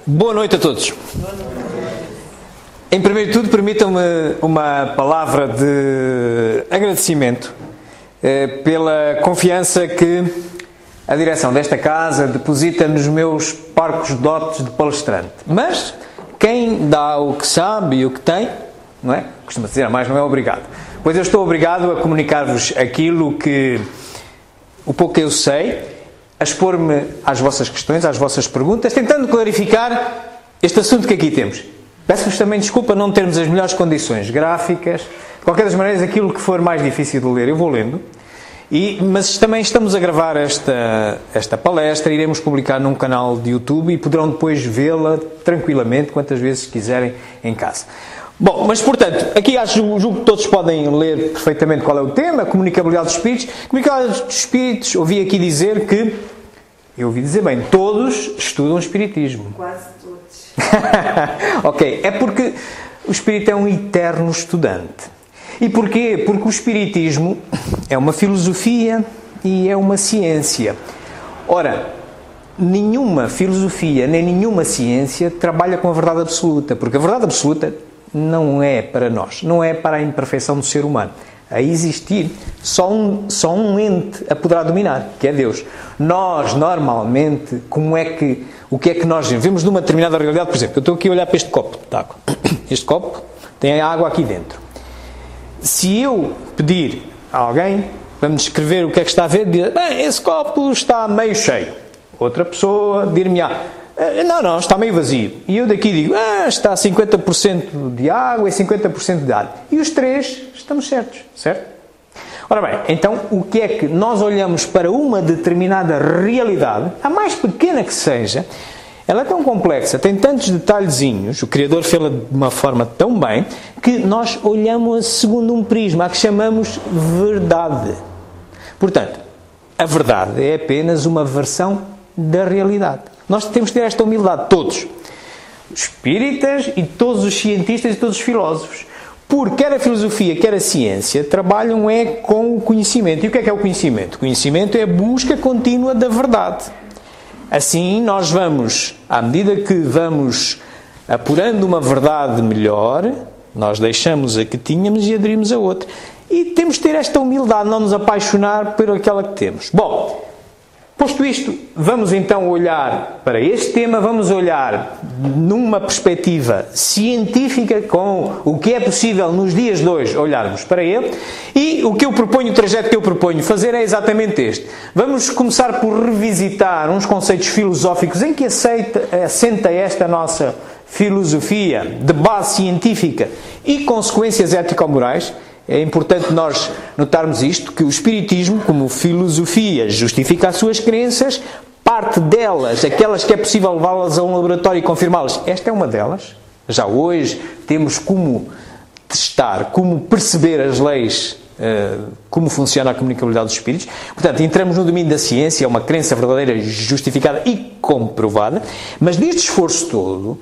Boa noite a todos. Em primeiro de tudo, permitam-me uma palavra de agradecimento pela confiança que a direção desta casa deposita nos meus parcos dotes de palestrante. Mas quem dá o que sabe e o que tem, não é? Costuma dizer, mais não é obrigado. Pois eu estou obrigado a comunicar-vos aquilo que, o pouco que eu sei, a expor-me às vossas questões, às vossas perguntas, tentando clarificar este assunto que aqui temos. Peço-vos também desculpa não termos as melhores condições gráficas. De qualquer das maneiras, aquilo que for mais difícil de ler, eu vou lendo. Mas também estamos a gravar esta palestra, iremos publicar num canal de YouTube e poderão depois vê-la tranquilamente, quantas vezes quiserem, em casa. Bom, mas portanto, aqui julgo que todos podem ler perfeitamente qual é o tema, comunicabilidade dos espíritos. Comunicabilidade dos espíritos, ouvi aqui dizer que, eu ouvi dizer bem, todos estudam espiritismo. Quase todos. Ok, é porque o espírito é um eterno estudante. E porquê? Porque o espiritismo é uma filosofia e é uma ciência. Ora, nenhuma filosofia nem nenhuma ciência trabalha com a verdade absoluta, porque a verdade absoluta não é para nós, não é para a imperfeição do ser humano. A existir, só um ente a poderá dominar, que é Deus. Nós, normalmente, o que é que nós vemos numa determinada realidade? Por exemplo, eu estou aqui a olhar para este copo de água. Este copo tem a água aqui dentro. Se eu pedir a alguém para me descrever o que é que está a ver, dizer, bem, esse copo está meio cheio. Outra pessoa dir-me-á, não, está meio vazio. E eu daqui digo, está 50% de água e 50% de ar. E os três estamos certos, certo? Ora bem, então o que é que nós olhamos para uma determinada realidade, a mais pequena que seja, ela é tão complexa, tem tantos detalhezinhos, o Criador fez-la de uma forma tão bem, que nós olhamos segundo um prisma, a que chamamos verdade. Portanto, a verdade é apenas uma versão da realidade. Nós temos que ter esta humildade, todos. Espíritas e todos os cientistas e todos os filósofos. Porque quer a filosofia, quer a ciência, trabalham com o conhecimento. E o que é o conhecimento? O conhecimento é a busca contínua da verdade. Assim, nós vamos, à medida que vamos apurando uma verdade melhor, nós deixamos a que tínhamos e aderimos a outra. E temos de ter esta humildade, não nos apaixonar por aquela que temos. Bom, posto isto, vamos então olhar para este tema, vamos olhar numa perspectiva científica com o que é possível nos dias de hoje olharmos para ele, e o que eu proponho, o trajeto que eu proponho fazer é exatamente este. Vamos começar por revisitar uns conceitos filosóficos em que assenta esta nossa filosofia de base científica e consequências ético-morais. É importante nós notarmos isto, que o Espiritismo, como filosofia, justifica as suas crenças, parte delas, aquelas que é possível levá-las a um laboratório e confirmá-las. Esta é uma delas. Já hoje temos como testar, como perceber as leis, como funciona a comunicabilidade dos espíritos. Portanto, entramos no domínio da ciência, é uma crença verdadeira, justificada e comprovada, mas neste esforço todo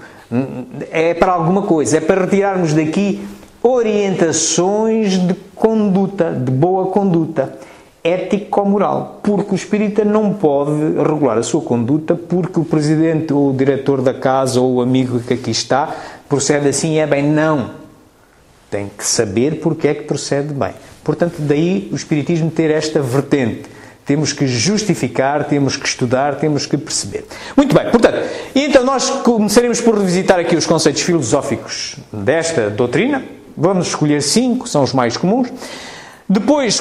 é para alguma coisa, é para retirarmos daqui orientações de conduta, de boa conduta, ético-moral, porque o espírita não pode regular a sua conduta porque o presidente ou o diretor da casa ou o amigo que aqui está procede assim, é bem, não. Tem que saber porque é que procede bem. Portanto, daí o espiritismo ter esta vertente. Temos que justificar, temos que estudar, temos que perceber. Muito bem, portanto, então nós começaremos por revisitar aqui os conceitos filosóficos desta doutrina. Vamos escolher 5, são os mais comuns. Depois,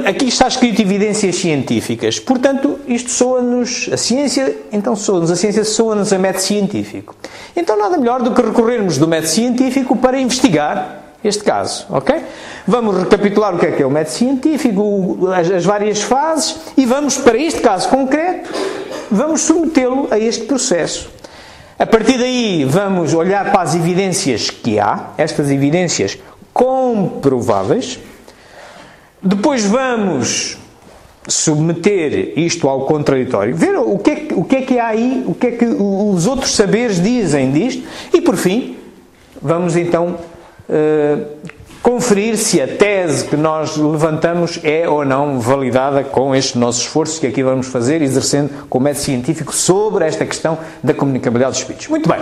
aqui está escrito evidências científicas. Portanto, isto soa-nos a ciência, então soa-nos a ciência, soa-nos a método científico. Então nada melhor do que recorrermos do método científico para investigar este caso, ok? Vamos recapitular o que é o método científico, as várias fases, e vamos, para este caso concreto, vamos submetê-lo a este processo. A partir daí, vamos olhar para as evidências que há, estas evidências comprováveis. Depois vamos submeter isto ao contraditório, ver o que é que há aí, o que é que os outros saberes dizem disto, e por fim, vamos então conferir se a tese que nós levantamos é ou não validada com este nosso esforço que aqui vamos fazer, exercendo como método científico sobre esta questão da comunicabilidade dos espíritos. Muito bem.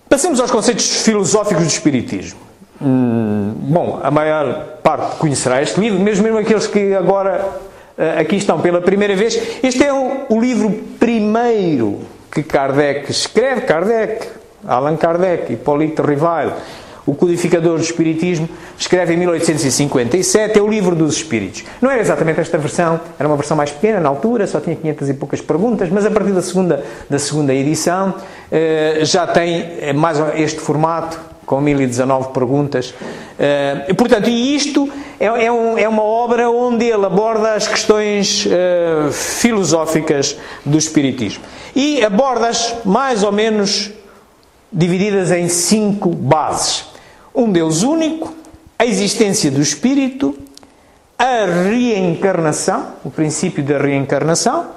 Passemos aos conceitos filosóficos do espiritismo. Bom, a maior parte conhecerá este livro, mesmo aqueles que agora aqui estão pela primeira vez. Este é o livro primeiro que Kardec escreve. Allan Kardec, Hippolyte Rivail, o codificador do Espiritismo, escreve em 1857, é o Livro dos Espíritos. Não era exatamente esta versão, era uma versão mais pequena na altura, só tinha 500 e poucas perguntas, mas a partir da segunda edição já tem mais este formato, com 1019 perguntas. Portanto, e isto é uma obra onde ele aborda as questões filosóficas do Espiritismo. E aborda-as mais ou menos divididas em 5 bases. Um Deus único, a existência do Espírito, a reencarnação, o princípio da reencarnação,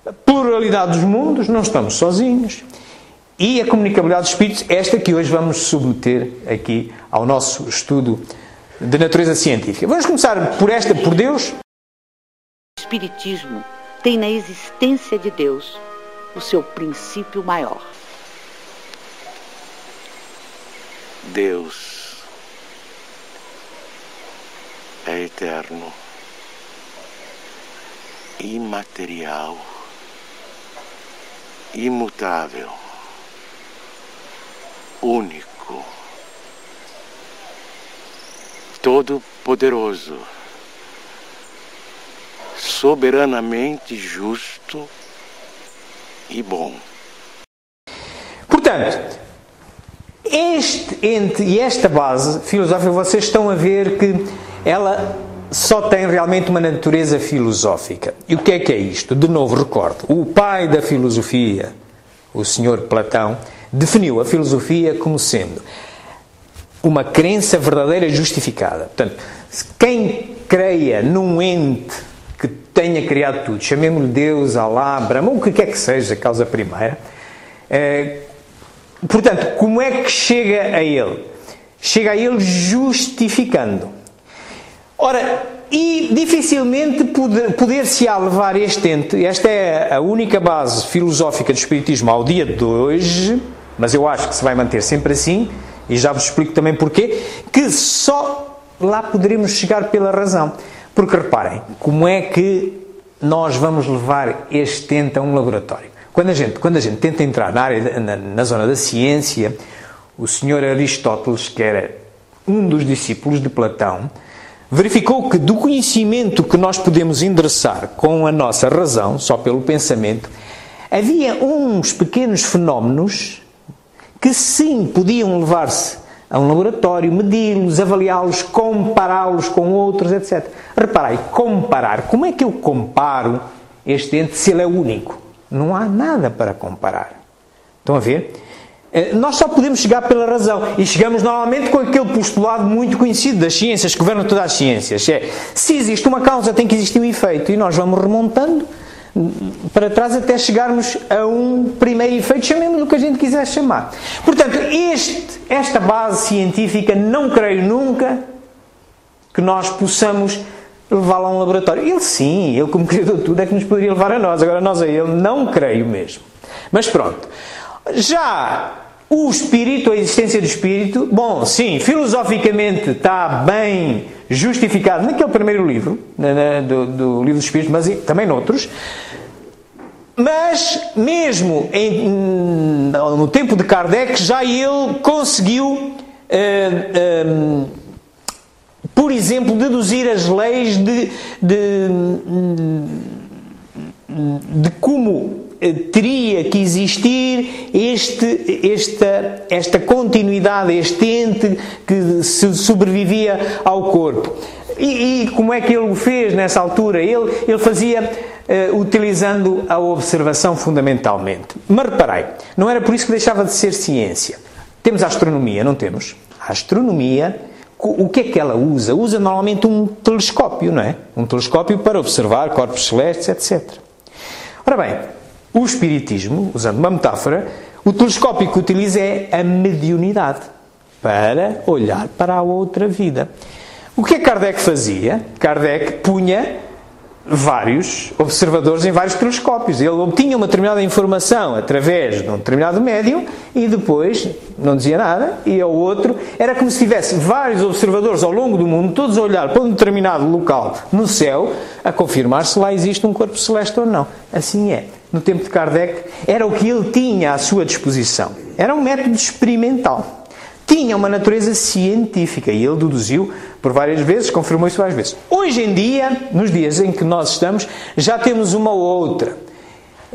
a pluralidade dos mundos, não estamos sozinhos, e a comunicabilidade dos Espíritos, esta que hoje vamos submeter aqui ao nosso estudo de natureza científica. Vamos começar por Deus. O Espiritismo tem na existência de Deus o seu princípio maior. Deus é eterno, imaterial, imutável, único, todo-poderoso, soberanamente justo e bom. Portanto, este ente e esta base filosófica, vocês estão a ver que ela só tem realmente uma natureza filosófica. E o que é isto? De novo, recordo, o pai da filosofia, o senhor Platão, definiu a filosofia como sendo uma crença verdadeira e justificada. Portanto, quem creia num ente que tenha criado tudo, chamemos-lhe Deus, Alá, Brahma, o que quer que seja a causa primeira, portanto, como é que chega a ele? Chega a ele justificando. Ora, e dificilmente poder-se-á levar este ente, esta é a única base filosófica do Espiritismo ao dia de hoje, mas eu acho que se vai manter sempre assim, e já vos explico também porquê, que só lá poderemos chegar pela razão. Porque reparem, como é que nós vamos levar este ente a um laboratório? Quando a gente tenta entrar na zona da ciência, o senhor Aristóteles, que era um dos discípulos de Platão, verificou que do conhecimento que nós podemos endereçar com a nossa razão, só pelo pensamento, havia uns pequenos fenómenos que sim podiam levar-se a um laboratório, medi-los, avaliá-los, compará-los com outros, etc. Reparai, comparar. Como é que eu comparo este ente se ele é único? Não há nada para comparar. Estão a ver? Nós só podemos chegar pela razão. E chegamos normalmente com aquele postulado muito conhecido das ciências, que governam todas as ciências. Se existe uma causa, tem que existir um efeito. E nós vamos remontando para trás até chegarmos a um primeiro efeito, chamemos-lhe o que a gente quiser chamar. Portanto, esta base científica, não creio nunca que nós possamos levá-lo a um laboratório. Ele sim, ele como criador de tudo é que nos poderia levar a nós. Agora nós a ele não creio mesmo. Mas pronto. Já o espírito, a existência do espírito, bom, sim, filosoficamente está bem justificado naquele primeiro livro, do livro dos espíritos, mas também noutros. Mas mesmo no tempo de Kardec, já ele conseguiu, por exemplo, deduzir as leis de como teria que existir esta continuidade, este ente que sobrevivia ao corpo. E como é que ele o fez nessa altura? Ele fazia utilizando a observação fundamentalmente. Mas reparei, não era por isso que deixava de ser ciência. Temos a astronomia, não temos? A astronomia, o que é que ela usa? Usa normalmente um telescópio, não é? Um telescópio para observar corpos celestes, etc. Ora bem, o espiritismo, usando uma metáfora, o telescópio que utiliza é a mediunidade. para olhar para a outra vida. O que é que Kardec fazia? Kardec punha vários observadores em vários telescópios. Ele obtinha uma determinada informação através de um determinado médium e depois não dizia nada, e ao outro era como se tivesse vários observadores ao longo do mundo, todos a olhar para um determinado local no céu, a confirmar se lá existe um corpo celeste ou não. Assim é. No tempo de Kardec era o que ele tinha à sua disposição. Era um método experimental. Tinha uma natureza científica e ele deduziu por várias vezes, confirmou isso várias vezes. Hoje em dia, nos dias em que nós estamos, já temos uma outra.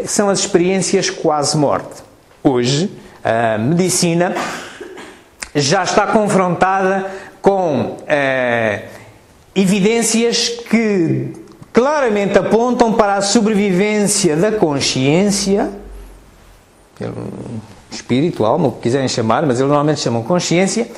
São as experiências quase-morte. Hoje, a medicina já está confrontada com evidências que claramente apontam para a sobrevivência da consciência, espírito, alma, o que quiserem chamar, mas eles normalmente chamam consciência,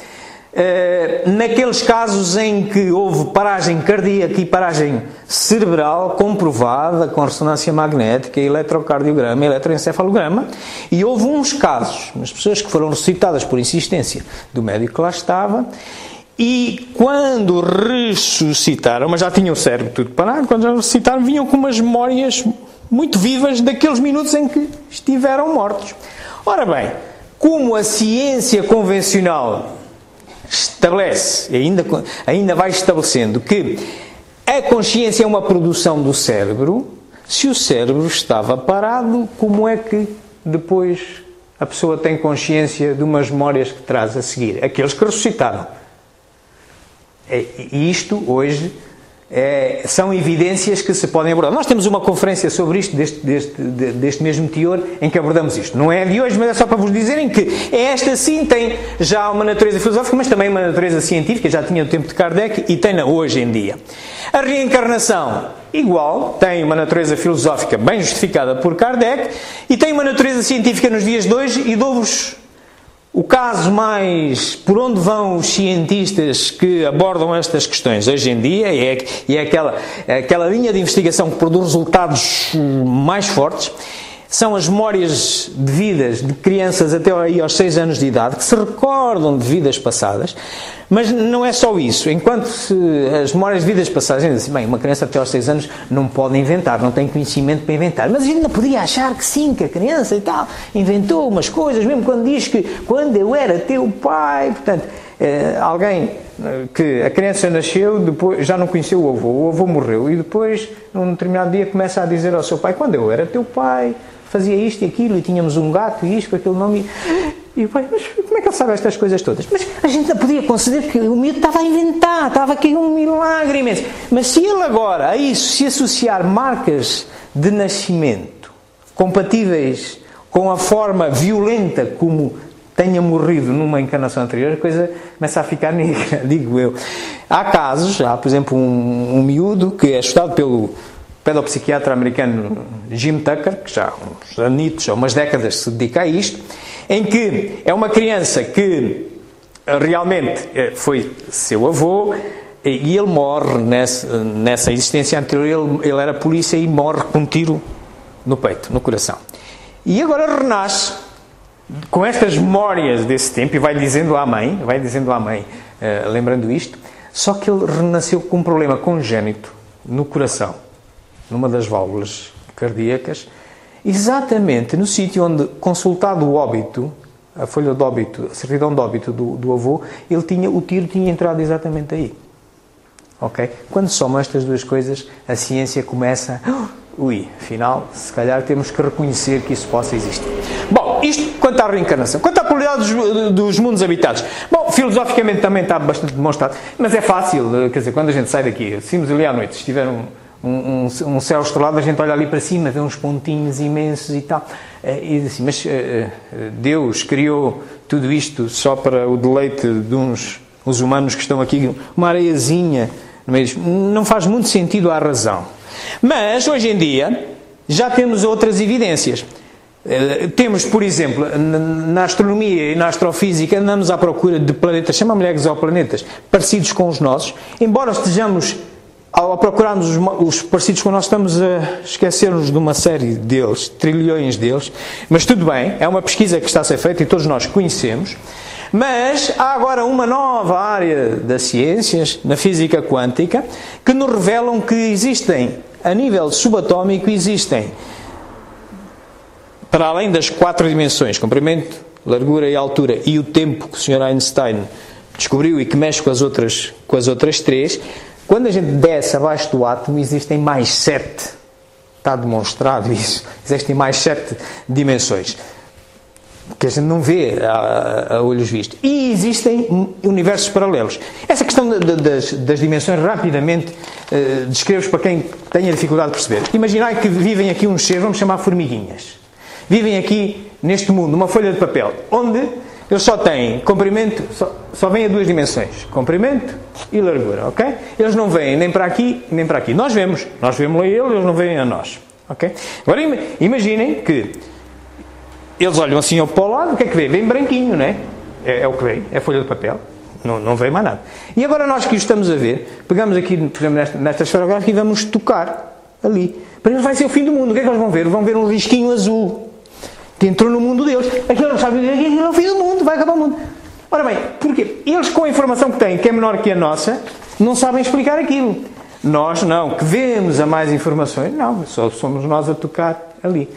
naqueles casos em que houve paragem cardíaca e paragem cerebral comprovada com ressonância magnética, eletrocardiograma, eletroencefalograma, e houve uns casos, umas pessoas que foram ressuscitadas por insistência do médico que lá estava, e quando ressuscitaram, mas já tinham o cérebro tudo parado, quando já ressuscitaram, vinham com umas memórias muito vivas daqueles minutos em que estiveram mortos. Ora bem, como a ciência convencional estabelece, e ainda vai estabelecendo, que a consciência é uma produção do cérebro, se o cérebro estava parado, como é que depois a pessoa tem consciência de umas memórias que traz a seguir? Aqueles que ressuscitaram. E isto, hoje, são evidências que se podem abordar. Nós temos uma conferência sobre isto, deste mesmo teor, em que abordamos isto. Não é de hoje, mas é só para vos dizerem que esta sim tem já uma natureza filosófica, mas também uma natureza científica, já tinha no tempo de Kardec e tem-na hoje em dia. A reencarnação, igual, tem uma natureza filosófica bem justificada por Kardec e tem uma natureza científica nos dias de hoje, e dou-vos o caso mais por onde vão os cientistas que abordam estas questões hoje em dia, é aquela linha de investigação que produz resultados mais fortes, são as memórias de vidas de crianças até aí aos 6 anos de idade, que se recordam de vidas passadas, mas não é só isso. Enquanto as memórias de vidas passadas, ainda assim, bem, uma criança até aos 6 anos não pode inventar, não tem conhecimento para inventar, mas a gente ainda podia achar que sim, que a criança e tal inventou umas coisas, mesmo quando diz que quando eu era teu pai, portanto, alguém que a criança nasceu, depois já não conheceu o avô morreu, e depois, num determinado dia, começa a dizer ao seu pai, quando eu era teu pai, fazia isto e aquilo, e tínhamos um gato e isto, aquele nome, e o pai, mas como é que ele sabe estas coisas todas? Mas a gente não podia conceder que o miúdo estava a inventar, estava aqui um milagre imenso. Mas se ele agora a isso se associar marcas de nascimento compatíveis com a forma violenta como tenha morrido numa encarnação anterior, a coisa começa a ficar negra, digo eu. Há casos, por exemplo, um miúdo que é estudado pelo pedopsiquiatra americano Jim Tucker, que já há uns anitos, há umas décadas se dedica a isto, em que é uma criança que realmente foi seu avô e ele morre nessa existência anterior, ele era polícia e morre com um tiro no peito, no coração. E agora renasce com estas memórias desse tempo e vai dizendo à mãe, lembrando isto, só que ele renasceu com um problema congénito no coração, numa das válvulas cardíacas, exatamente no sítio onde, consultado o óbito, a folha de óbito, a certidão de óbito do avô, o tiro tinha entrado exatamente aí. Ok? Quando somam estas duas coisas, a ciência começa, afinal, se calhar temos que reconhecer que isso possa existir. Bom, isto quanto à reencarnação. Quanto à probabilidade dos mundos habitados. Bom, filosoficamente também está bastante demonstrado, mas é fácil, quer dizer, quando a gente sai daqui, saímos ali à noite, se tiver um céu estrelado, a gente olha ali para cima, vê uns pontinhos imensos e tal, e diz assim, mas Deus criou tudo isto só para o deleite de os humanos que estão aqui, uma areiazinha, não faz muito sentido à razão. Mas, hoje em dia, já temos outras evidências. Temos, por exemplo, na astronomia e na astrofísica, andamos à procura de planetas, chamamos-lhe exoplanetas, parecidos com os nossos, embora estejamos, ao procurarmos os parecidos com nós, estamos a esquecer-nos de uma série deles, trilhões deles, mas tudo bem, é uma pesquisa que está a ser feita e todos nós conhecemos. Mas há agora uma nova área das ciências, na física quântica, que nos revelam que existem, a nível subatómico, existem, para além das 4 dimensões, comprimento, largura e altura, e o tempo que o Sr. Einstein descobriu e que mexe com as outras 3, quando a gente desce abaixo do átomo, existem mais 7. Está demonstrado isso. Existem mais 7 dimensões que a gente não vê a olhos vistos. E existem universos paralelos. Essa questão das dimensões, rapidamente, descrevo para quem tenha dificuldade de perceber. Imaginai que vivem aqui uns seres, vamos chamar formiguinhas. Vivem aqui, neste mundo, uma folha de papel, onde eles só têm comprimento, só vêm a 2 dimensões, comprimento e largura, ok? Eles não vêm nem para aqui, nem para aqui. Nós vemos a eles não vêm a nós, ok? Agora imaginem que eles olham assim para o lado, o que é que vê? Vem branquinho, não é? É o que vem, é folha de papel, não vem mais nada. E agora nós que o estamos a ver, pegamos aqui, por exemplo, nesta esferográfica e vamos tocar ali. Para eles vai ser o fim do mundo. O que é que eles vão ver? Vão ver um risquinho azul que entrou no mundo deles. Aquilo não sabe dizer que aquilo é o fim do mundo, vai acabar o mundo. Ora bem, porquê? Eles, com a informação que têm, que é menor que a nossa, não sabem explicar aquilo. Nós não, que vemos a mais informações, não, só somos nós a tocar ali.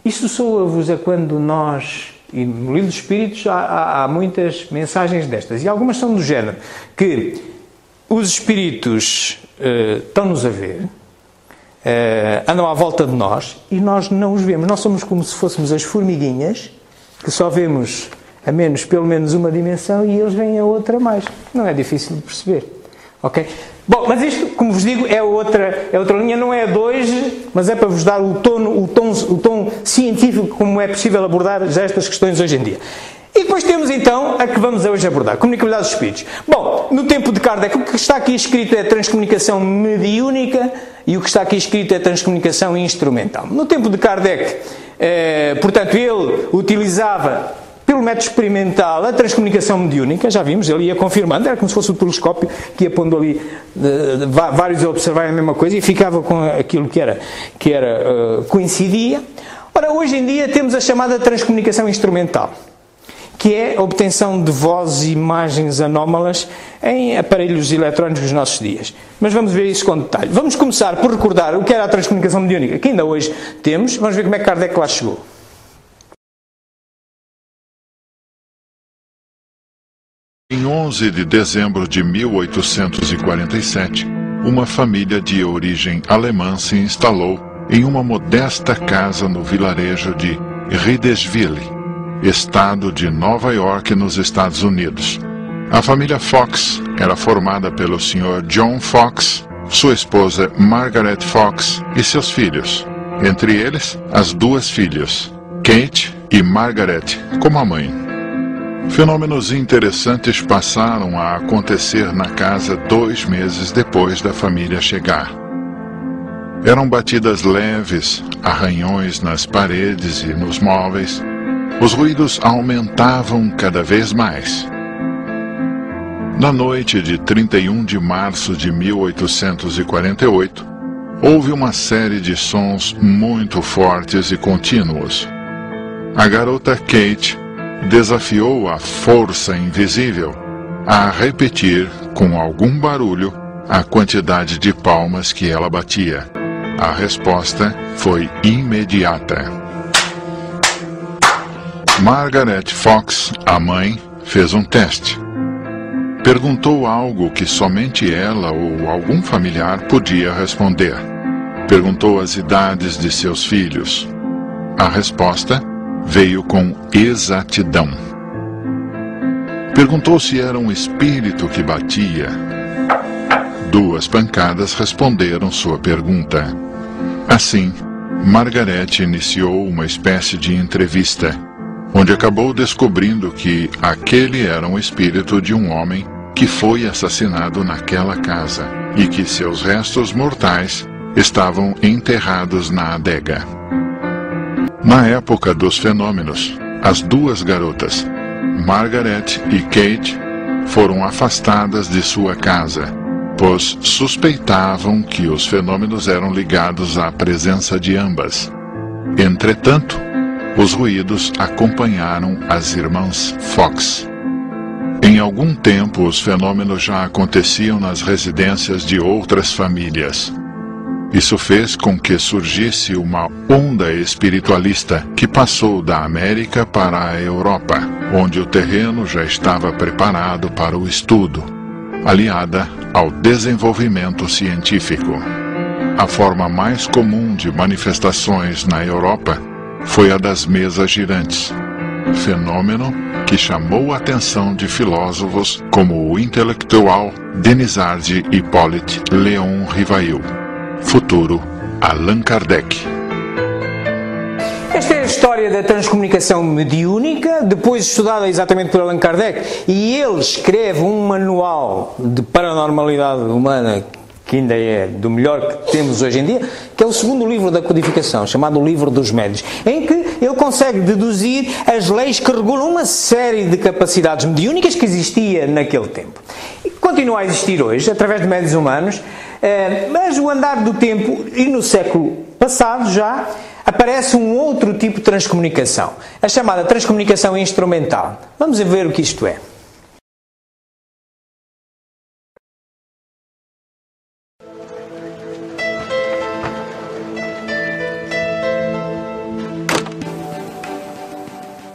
Isso soa-vos a quando nós, e no livro dos Espíritos há muitas mensagens destas, e algumas são do género, que os Espíritos estão-nos a ver, andam à volta de nós e nós não os vemos. Nós somos como se fôssemos as formiguinhas que só vemos pelo menos uma dimensão e eles veem a outra mais. Não é difícil de perceber, ok? Bom, mas isto, como vos digo, é outra linha, não é a 2, mas é para vos dar o tom científico como é possível abordar já estas questões hoje em dia. E depois temos então a que vamos hoje abordar, comunicabilidade dos espíritos. Bom, no tempo de Kardec, o que está aqui escrito é transcomunicação mediúnica e o que está aqui escrito é transcomunicação instrumental. No tempo de Kardec, portanto, ele utilizava, pelo método experimental, a transcomunicação mediúnica, já vimos, ele ia confirmando, era como se fosse o telescópio que ia pondo ali vários a observarem a mesma coisa e ficava com aquilo que coincidia. Ora, hoje em dia temos a chamada transcomunicação instrumental, que é a obtenção de vozes e imagens anómalas em aparelhos eletrónicos dos nossos dias. Mas vamos ver isso com detalhe. Vamos começar por recordar o que era a transcomunicação mediúnica, que ainda hoje temos. Vamos ver como é que Kardec lá chegou. Em 11 de dezembro de 1847, uma família de origem alemã se instalou em uma modesta casa no vilarejo de Riedesville, estado de Nova York, nos Estados Unidos. A família Fox era formada pelo Sr. John Fox, sua esposa Margaret Fox e seus filhos, entre eles as 2 filhas, Kate e Margaret, como a mãe. Fenômenos interessantes passaram a acontecer na casa 2 meses depois da família chegar. Eram batidas leves, arranhões nas paredes e nos móveis. Os ruídos aumentavam cada vez mais. Na noite de 31 de março de 1848, houve uma série de sons muito fortes e contínuos. A garota Kate desafiou a força invisível a repetir, com algum barulho, a quantidade de palmas que ela batia. A resposta foi imediata. Margaret Fox, a mãe, fez um teste. Perguntou algo que somente ela ou algum familiar podia responder. Perguntou as idades de seus filhos. A resposta veio com exatidão. Perguntou se era um espírito que batia. 2 pancadas responderam sua pergunta. Assim, Margaret iniciou uma espécie de entrevista, onde acabou descobrindo que aquele era um espírito de um homem que foi assassinado naquela casa e que seus restos mortais estavam enterrados na adega. Na época dos fenômenos, as 2 garotas, Margaret e Kate, foram afastadas de sua casa, pois suspeitavam que os fenômenos eram ligados à presença de ambas. Entretanto, os ruídos acompanharam as irmãs Fox. Em algum tempo, os fenômenos já aconteciam nas residências de outras famílias. Isso fez com que surgisse uma onda espiritualista que passou da América para a Europa, onde o terreno já estava preparado para o estudo, aliada ao desenvolvimento científico. A forma mais comum de manifestações na Europa foi a das mesas girantes, fenômeno que chamou a atenção de filósofos como o intelectual Denisard Hippolyte Léon Rivail, futuro Allan Kardec. Esta é a história da transcomunicação mediúnica, depois estudada exatamente por Allan Kardec, e ele escreve um manual de paranormalidade humana que ainda é do melhor que temos hoje em dia, que é o segundo livro da codificação, chamado o Livro dos Médios, em que ele consegue deduzir as leis que regulam uma série de capacidades mediúnicas que existia naquele tempo. E continua a existir hoje, através de médios humanos, mas o andar do tempo, e no século passado já, aparece um outro tipo de transcomunicação, a chamada transcomunicação instrumental. Vamos ver o que isto é.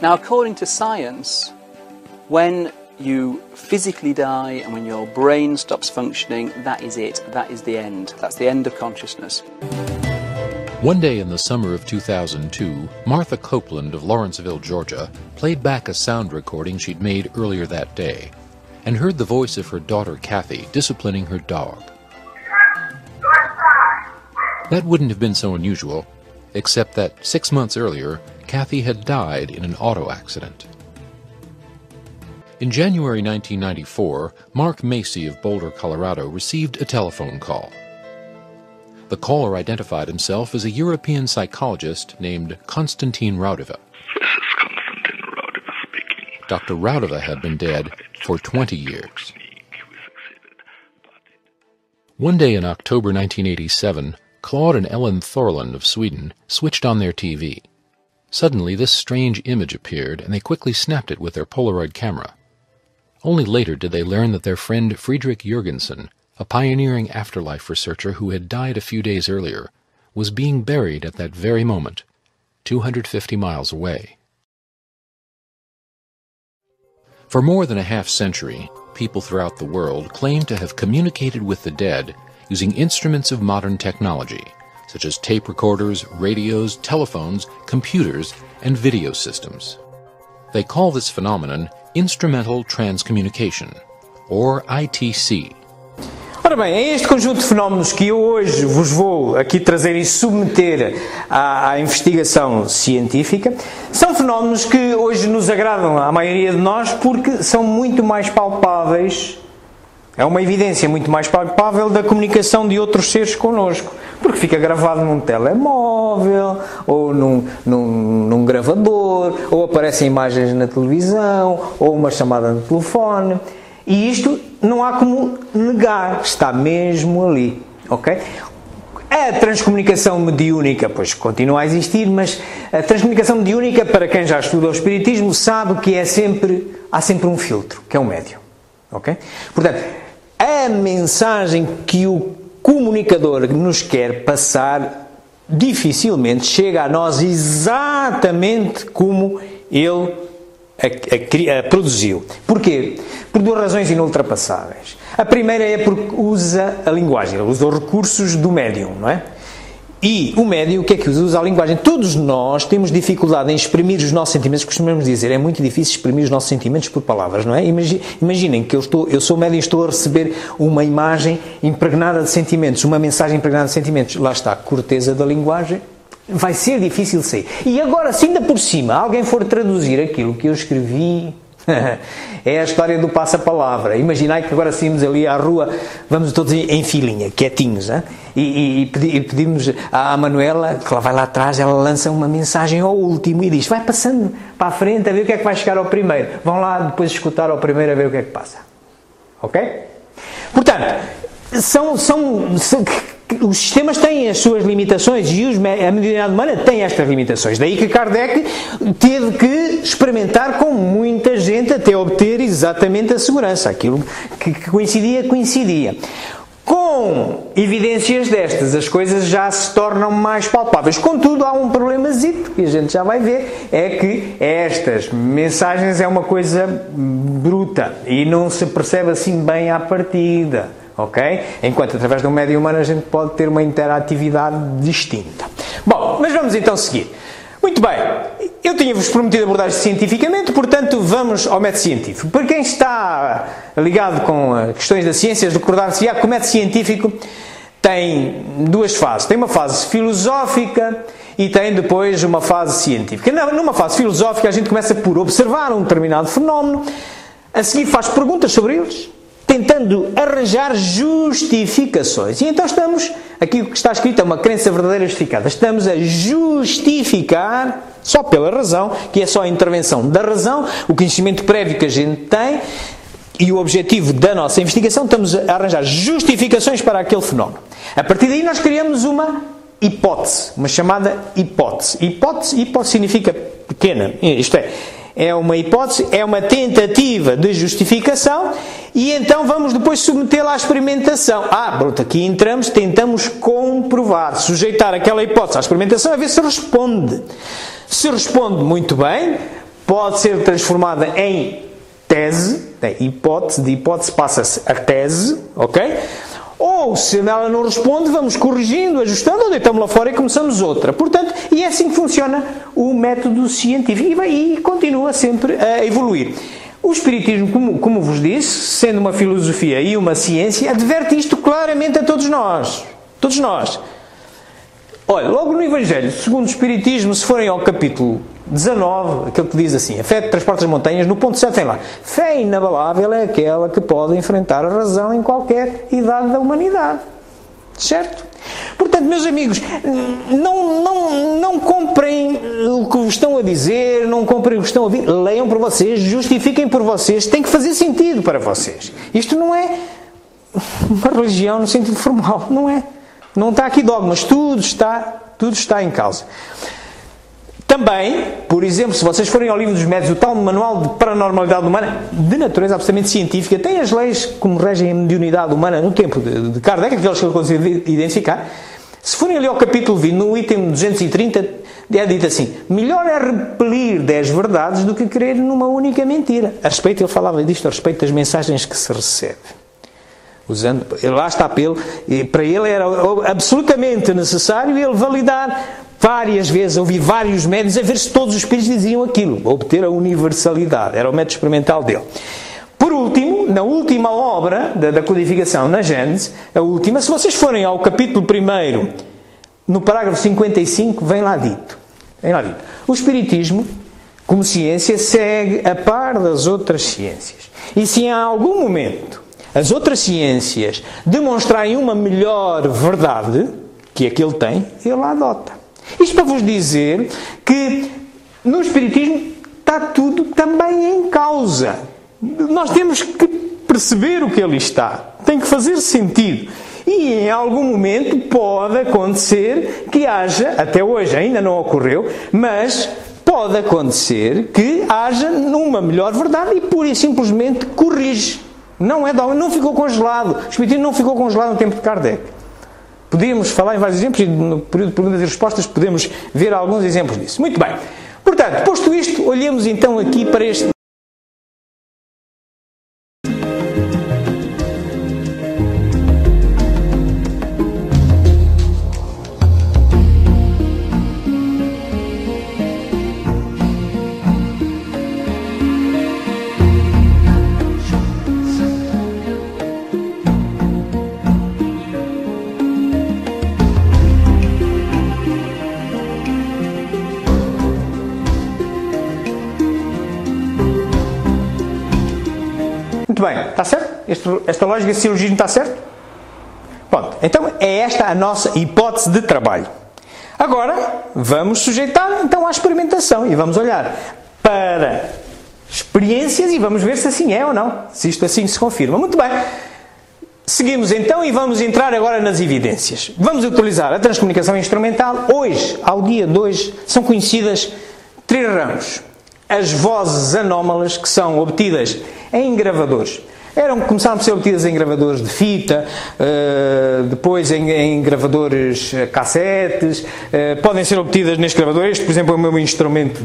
Now, according to science, when you physically die and when your brain stops functioning, that is it. That is the end. That's the end of consciousness. One day in the summer of 2002, Martha Copeland of Lawrenceville, Georgia, played back a sound recording she'd made earlier that day and heard the voice of her daughter Kathy disciplining her dog. That wouldn't have been so unusual, except that 6 months earlier, Kathy had died in an auto accident. In January 1994, Mark Macy of Boulder, Colorado, received a telephone call. The caller identified himself as a European psychologist named Konstantin Raudeva. This is Konstantin Raudeva speaking. Dr. Raudeva had been dead for 20 years. One day in October 1987, Claude and Ellen Thorlund of Sweden switched on their TV. Suddenly, this strange image appeared, and they quickly snapped it with their Polaroid camera. Only later did they learn that their friend Friedrich Jürgensen, a pioneering afterlife researcher who had died a few days earlier, was being buried at that very moment, 250 miles away. For more than a half-century, people throughout the world claim to have communicated with the dead using instruments of modern technology, such as tape recorders, radios, telephones, computers, and video systems. They call this phenomenon Instrumental Transcommunication, or ITC. Ora bem, é este conjunto de fenómenos que eu hoje vos vou aqui trazer e submeter à investigação científica. São fenómenos que hoje nos agradam à maioria de nós porque são muito mais palpáveis. É uma evidência muito mais palpável da comunicação de outros seres connosco, porque fica gravado num telemóvel, ou num gravador, ou aparecem imagens na televisão, ou uma chamada no telefone, e isto não há como negar, está mesmo ali, ok? A transcomunicação mediúnica, pois continua a existir, mas a transcomunicação mediúnica, para quem já estuda o espiritismo, sabe que há sempre um filtro, que é o médium, ok? Portanto, a mensagem que o comunicador nos quer passar dificilmente chega a nós exatamente como ele a produziu. Porquê? Por duas razões inultrapassáveis. A primeira é porque usa a linguagem, ele usa os recursos do médium, não é? E o médium, o que é que usa? Usa a linguagem. Todos nós temos dificuldade em exprimir os nossos sentimentos, costumamos dizer, é muito difícil exprimir os nossos sentimentos por palavras, não é? Imaginem que eu sou médium e estou a receber uma imagem impregnada de sentimentos, uma mensagem impregnada de sentimentos. Lá está, a corteza da linguagem, vai ser difícil sair. E agora, se ainda por cima alguém for traduzir aquilo que eu escrevi, é a história do passa-palavra. Imaginai que agora saímos ali à rua, vamos todos em filinha, quietinhos, hein? E pedimos à Manuela, que lá vai lá atrás, ela lança uma mensagem ao último e diz, vai passando para a frente a ver o que é que vai chegar ao primeiro. Vão lá depois escutar ao primeiro a ver o que é que passa. Ok? Portanto, os sistemas têm as suas limitações e a mediunidade humana tem estas limitações. Daí que Kardec teve que experimentar com muita gente até obter exatamente a segurança. Aquilo que coincidia, coincidia. Com evidências destas, as coisas já se tornam mais palpáveis. Contudo, há um problemazito que a gente já vai ver, é que estas mensagens é uma coisa bruta e não se percebe assim bem à partida, ok? Enquanto através do médio humano a gente pode ter uma interatividade distinta. Bom, mas vamos então seguir. Muito bem, eu tinha-vos prometido abordar isto cientificamente, portanto vamos ao método científico. Para quem está ligado com questões da ciência, recordar-se-á que o método científico tem duas fases. Tem uma fase filosófica e tem depois uma fase científica. Numa fase filosófica a gente começa por observar um determinado fenómeno, a seguir faz perguntas sobre eles, tentando arranjar justificações. E então estamos, aqui o que está escrito é uma crença verdadeira justificada. Estamos a justificar, só pela razão, que é só a intervenção da razão, o conhecimento prévio que a gente tem e o objetivo da nossa investigação, estamos a arranjar justificações para aquele fenómeno. A partir daí nós criamos uma hipótese, uma chamada hipótese. Hipótese significa pequena, isto é uma hipótese, é uma tentativa de justificação e então vamos depois submetê-la à experimentação. Pronto, aqui entramos, tentamos comprovar, sujeitar aquela hipótese à experimentação a ver se responde. Se responde muito bem, pode ser transformada em tese, hipótese, de hipótese passa-se a tese, ok? Ou, se ela não responde, vamos corrigindo, ajustando, ou deitamos lá fora e começamos outra. Portanto, e é assim que funciona o método científico. E continua sempre a evoluir. O Espiritismo, como vos disse, sendo uma filosofia e uma ciência, adverte isto claramente a todos nós. Todos nós. Olha, logo no Evangelho, segundo o Espiritismo, se forem ao capítulo 19, aquele que diz assim, a fé que transporta as montanhas, no ponto 7 tem lá, fé inabalável é aquela que pode enfrentar a razão em qualquer idade da humanidade. Certo? Portanto, meus amigos, não comprem o que vos estão a dizer, não comprem o que estão a ouvir, leiam por vocês, justifiquem por vocês, tem que fazer sentido para vocês. Isto não é uma religião no sentido formal, não é. Não está aqui dogmas, tudo está em causa. Também, por exemplo, se vocês forem ao livro dos médios, o tal manual de paranormalidade humana, de natureza absolutamente científica, tem as leis como regem a mediunidade humana no tempo de Kardec, aqueles que ele conseguiu identificar. Se forem ali ao capítulo 20, no item 230, é dito assim, melhor é repelir 10 verdades do que crer numa única mentira. A respeito, ele falava disto, a respeito das mensagens que se recebe. Lá está para ele era absolutamente necessário ele validar várias vezes, ouvir vários médios a ver se todos os espíritos diziam aquilo, obter a universalidade, era o método experimental dele. Por último, na última obra da codificação, na Gênesis, a última, se vocês forem ao capítulo 1, no parágrafo 55, vem lá dito, o Espiritismo, como ciência, segue a par das outras ciências. E se em algum momento as outras ciências demonstrarem uma melhor verdade que a que ele tem, ele a adota. Isto para vos dizer que no Espiritismo está tudo também em causa. Nós temos que perceber o que ali está. Tem que fazer sentido. E em algum momento pode acontecer que haja, até hoje ainda não ocorreu, mas pode acontecer que haja uma melhor verdade e pura e simplesmente corrige. Não ficou congelado. O Espiritismo não ficou congelado no tempo de Kardec. Podíamos falar em vários exemplos e no período de perguntas e respostas podemos ver alguns exemplos disso. Muito bem. Portanto, posto isto, olhemos então aqui para este... Muito bem, está certo? Esta lógica de silogismo está certo? Pronto, então é esta a nossa hipótese de trabalho. Agora, vamos sujeitar então à experimentação e vamos olhar para experiências e vamos ver se assim é ou não, se isto assim se confirma. Muito bem, seguimos então e vamos entrar agora nas evidências. Vamos utilizar a transcomunicação instrumental. Hoje, ao dia de hoje, são conhecidas 3 ramos. as vozes anómalas que são obtidas em gravadores. Começaram por ser obtidas em gravadores de fita, depois em gravadores cassetes, podem ser obtidas neste gravador. Este, por exemplo, é o meu instrumento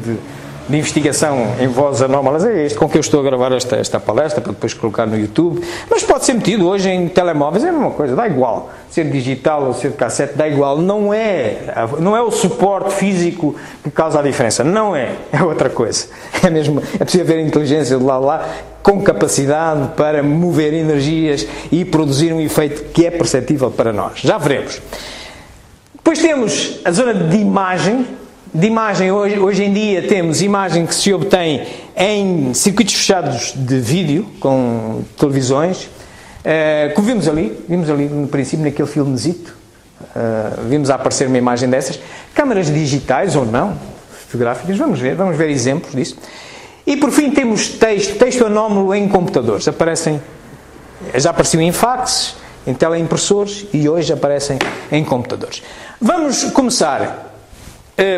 de investigação em vozes anómalas, é este com que eu estou a gravar esta palestra, para depois colocar no YouTube, mas pode ser metido hoje em telemóveis, é a mesma coisa, dá igual, ser digital ou ser cassete, dá igual, não é o suporte físico que causa a diferença, não é outra coisa, é preciso haver inteligência de lá, com capacidade para mover energias e produzir um efeito que é perceptível para nós, já veremos. Depois temos a zona de imagem. Hoje em dia temos imagem que se obtém em circuitos fechados de vídeo, com televisões, que vimos ali no princípio, naquele filmezito, vimos a aparecer uma imagem dessas, câmaras digitais ou não, fotográficas, vamos ver exemplos disso. E por fim temos texto anómalo em computadores, já apareciam em faxes, em teleimpressores e hoje aparecem em computadores. Vamos começar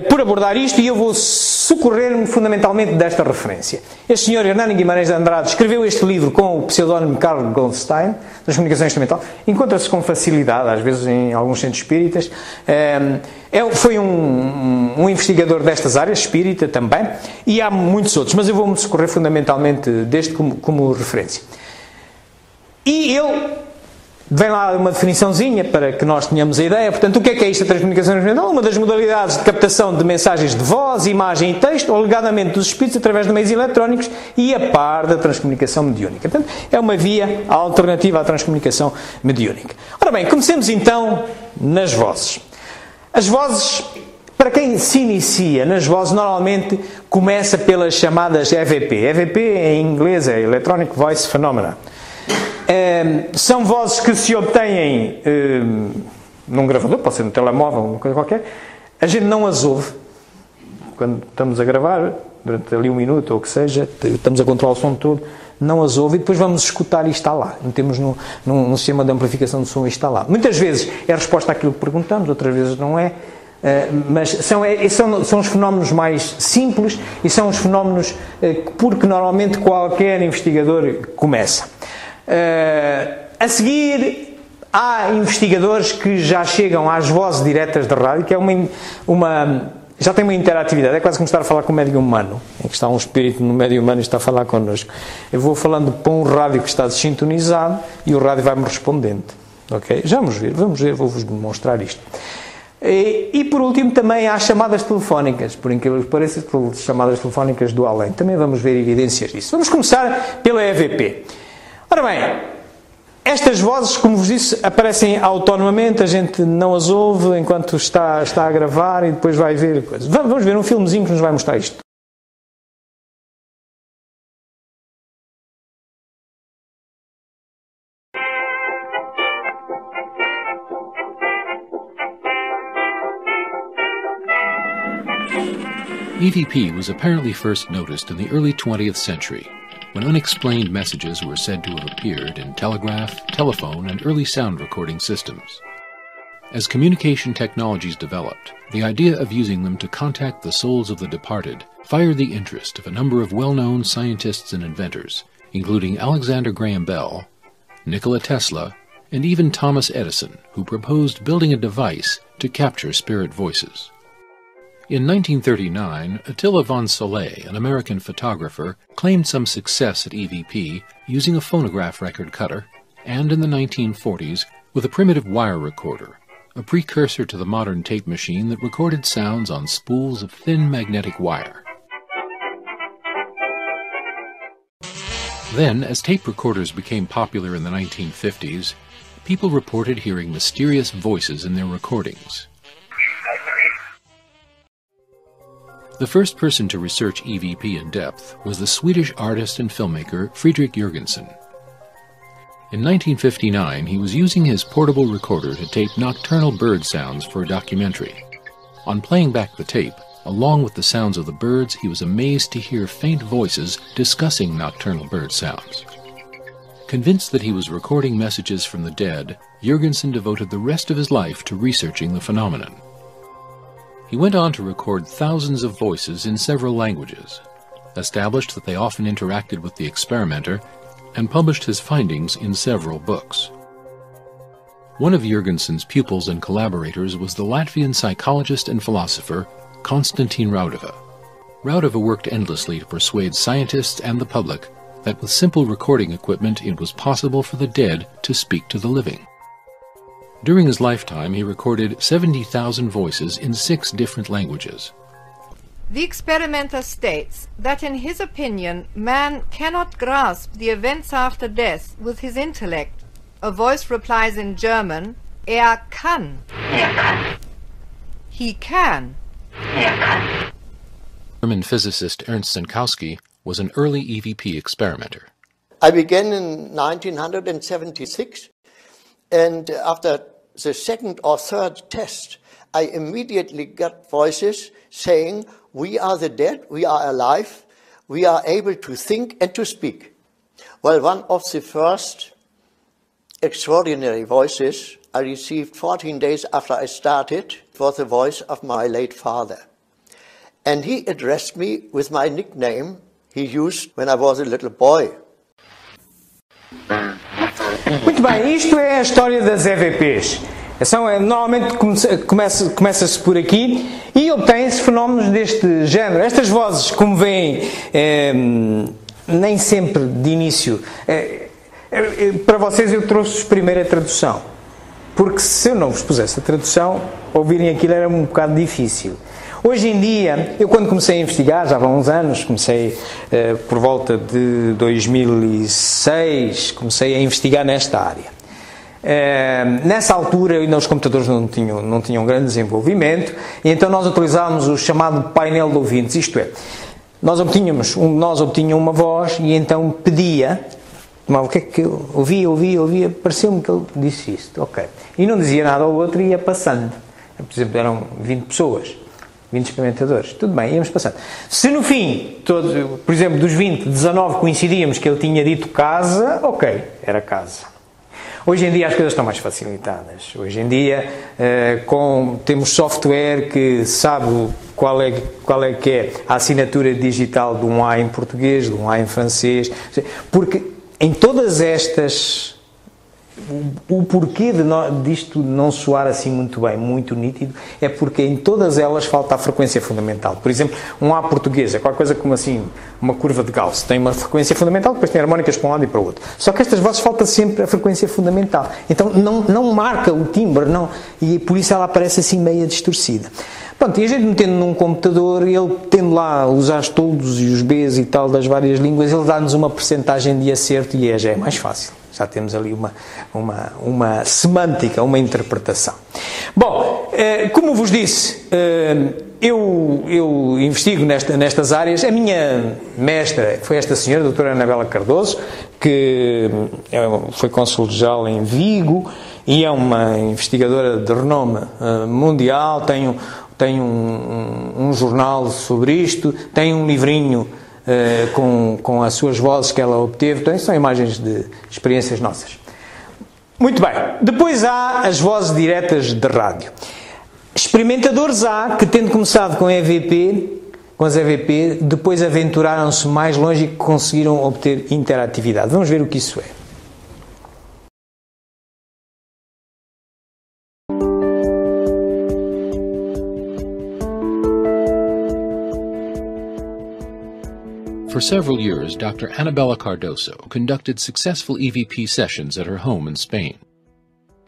por abordar isto e eu vou socorrer-me fundamentalmente desta referência. Este senhor Hernani Guimarães de Andrade escreveu este livro com o pseudónimo Carl Goldstein, das comunicações instrumental, encontra-se com facilidade, às vezes em alguns centros espíritas, foi um investigador destas áreas, espírita também, e há muitos outros, mas eu vou-me socorrer fundamentalmente deste como referência. E ele vem lá uma definiçãozinha para que nós tenhamos a ideia. Portanto, o que é isto a transcomunicação instrumental? Uma das modalidades de captação de mensagens de voz, imagem e texto, alegadamente dos espíritos através de meios eletrónicos e a par da transcomunicação mediúnica. Portanto, é uma via alternativa à transcomunicação mediúnica. Ora bem, comecemos então nas vozes. As vozes, para quem se inicia nas vozes, normalmente começa pelas chamadas EVP. EVP em inglês é Electronic Voice Phenomena. São vozes que se obtêm num gravador, pode ser no telemóvel, uma coisa qualquer. A gente não as ouve quando estamos a gravar, durante ali um minuto ou o que seja, estamos a controlar o som todo, não as ouve e depois vamos escutar e está lá. Metemos num sistema de amplificação de som e está lá. Muitas vezes é a resposta àquilo que perguntamos, outras vezes não é. Mas são os fenómenos mais simples e são os fenómenos porque normalmente qualquer investigador começa. A seguir há investigadores que já chegam às vozes diretas da rádio, que é já tem uma interatividade, é quase como estar a falar com o médium humano, em que está um espírito no médium humano e está a falar connosco. Eu vou falando para um rádio que está desintonizado e o rádio vai-me respondendo, ok? Já vamos ver, vou-vos demonstrar isto. E por último também há chamadas telefónicas, por incrível que pareça, chamadas telefónicas do além, também vamos ver evidências disso. Vamos começar pela EVP. Ora bem, estas vozes, como vos disse, aparecem autonomamente, a gente não as ouve enquanto está a gravar e depois vai ver coisas. Vamos ver um filmezinho que nos vai mostrar isto. EVP was apparently first noticed in the early 20th century, when unexplained messages were said to have appeared in telegraph, telephone, and early sound recording systems. As communication technologies developed, the idea of using them to contact the souls of the departed fired the interest of a number of well-known scientists and inventors, including Alexander Graham Bell, Nikola Tesla, and even Thomas Edison, who proposed building a device to capture spirit voices. In 1939, Attila von Soleil, an American photographer, claimed some success at EVP using a phonograph record cutter, and in the 1940s with a primitive wire recorder, a precursor to the modern tape machine that recorded sounds on spools of thin magnetic wire. Then, as tape recorders became popular in the 1950s, people reported hearing mysterious voices in their recordings. The first person to research EVP in depth was the Swedish artist and filmmaker Fredrik Jürgensen. In 1959, he was using his portable recorder to tape nocturnal bird sounds for a documentary. On playing back the tape, along with the sounds of the birds, he was amazed to hear faint voices discussing nocturnal bird sounds. Convinced that he was recording messages from the dead, Jürgensen devoted the rest of his life to researching the phenomenon. He went on to record thousands of voices in several languages. established that they often interacted with the experimenter, and published his findings in several books. One of Jurgensen's pupils and collaborators was the Latvian psychologist and philosopher Konstantin Raudava. Raudava worked endlessly to persuade scientists and the public that with simple recording equipment it was possible for the dead to speak to the living. During his lifetime, he recorded 70,000 voices in 6 different languages. The experimenter states that in his opinion man cannot grasp the events after death with his intellect. A voice replies in German, kann. He can. German physicist Ernst Zinkowski was an early EVP experimenter. I began in 1976, and after the second or third test, I immediately got voices saying, we are the dead, we are alive, we are able to think and to speak. Well, one of the first extraordinary voices I received 14 days after I started was the voice of my late father. And he addressed me with my nickname he used when I was a little boy. Muito bem, isto é a história das EVPs. Normalmente começa-se por aqui e obtém-se fenómenos deste género. Estas vozes, como veem, nem sempre de início. Para vocês eu trouxe-vos primeiro a tradução, porque se eu não vos pusesse a tradução, ouvirem aquilo era um bocado difícil. Hoje em dia, eu quando comecei a investigar, já há uns anos, comecei por volta de 2006, comecei a investigar nesta área. Nessa altura ainda os computadores não tinham grande desenvolvimento, e então nós utilizávamos o chamado painel de ouvintes, isto é, nós obtínhamos uma voz e então pedia, o que é que eu ouvia, pareceu-me que ele disse isto, ok, e não dizia nada ao outro e ia passando, por exemplo, eram 20 pessoas, 20 experimentadores, tudo bem, íamos passando. Se no fim, por exemplo, dos 20, 19 coincidíamos que ele tinha dito casa, ok, era casa. Hoje em dia as coisas estão mais facilitadas. Hoje em dia temos software que sabe qual é que é a assinatura digital de um A em português, de um A em francês, porque em todas estas, o porquê disto não soar assim muito bem, muito nítido, é porque em todas elas falta a frequência fundamental. Por exemplo, um A português é qualquer coisa como assim, uma curva de Gauss. Tem uma frequência fundamental, depois tem harmónicas para um lado e para o outro. Só que estas vozes falta sempre a frequência fundamental. Então não marca o timbre, não, e por isso ela aparece assim meio distorcida. Pronto, e a gente metendo num computador, ele tendo lá os A's todos e os B's e tal das várias línguas, ele dá-nos uma percentagem de acerto e já é mais fácil. Já temos ali uma semântica, uma interpretação. Bom, como vos disse, eu investigo nestas áreas. A minha mestra foi esta senhora, a doutora Anabela Cardoso, que foi cônsul-geral em Vigo e é uma investigadora de renome mundial, tem um jornal sobre isto, tem um livrinho com as suas vozes que ela obteve. Então, são imagens de experiências nossas. Muito bem. Depois há as vozes diretas de rádio. Experimentadores há que, tendo começado com as EVP, depois aventuraram-se mais longe e conseguiram obter interatividade. Vamos ver o que isso é. For several years, Dr. Anabela Cardoso conducted successful EVP sessions at her home in Spain.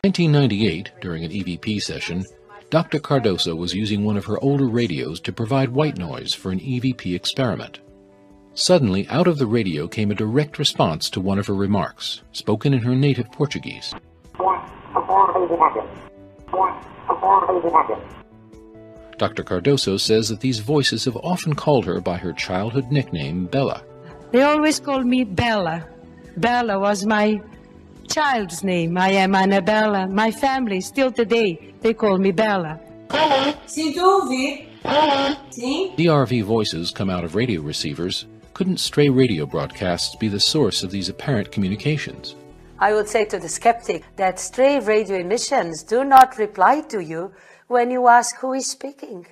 In 1998, during an EVP session, Dr. Cardoso was using one of her older radios to provide white noise for an EVP experiment. Suddenly, out of the radio came a direct response to one of her remarks, spoken in her native Portuguese. Dr. Cardoso says that these voices have often called her by her childhood nickname, Bella. They always called me Bella. Bella was my child's name. I am Annabella. My family, still today, they call me Bella. DRV voices come out of radio receivers. Couldn't stray radio broadcasts be the source of these apparent communications? I would say to the skeptic that stray radio emissions do not reply to you when you ask who is speaking.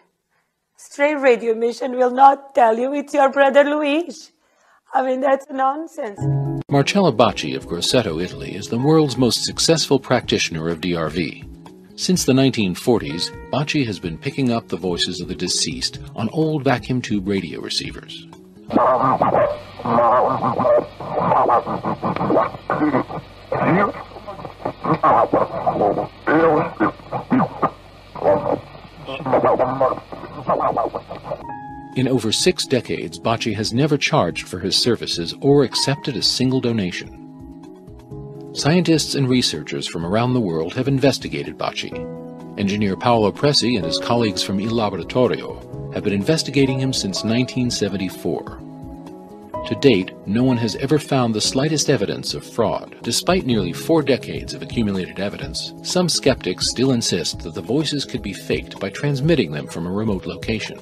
Stray radio mission will not tell you it's your brother Luis. I mean, that's nonsense. Marcella Bacci of Grosseto, Italy, is the world's most successful practitioner of DRV. Since the 1940s, Bacci has been picking up the voices of the deceased on old vacuum tube radio receivers. In over 6 decades, Bacci has never charged for his services or accepted a single donation. Scientists and researchers from around the world have investigated Bacci. Engineer Paolo Presi and his colleagues from Il Laboratorio have been investigating him since 1974. To date, no one has ever found the slightest evidence of fraud. Despite nearly 4 decades of accumulated evidence, some skeptics still insist that the voices could be faked by transmitting them from a remote location.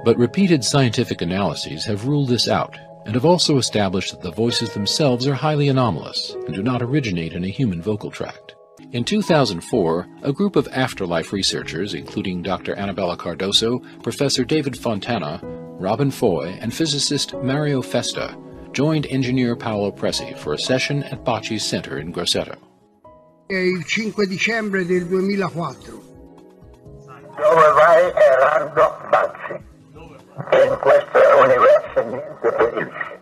But repeated scientific analyses have ruled this out, and have also established that the voices themselves are highly anomalous and do not originate in a human vocal tract. In 2004, a group of afterlife researchers, including Dr. Annabella Cardoso, Professor David Fontana, Robin Foy, and physicist Mario Festa, joined engineer Paolo Presi for a session at Bacci's Center in Grosseto. Il 5 dicembre del 2004. Dove vai Erardo Bacci? In questo universo niente finisce.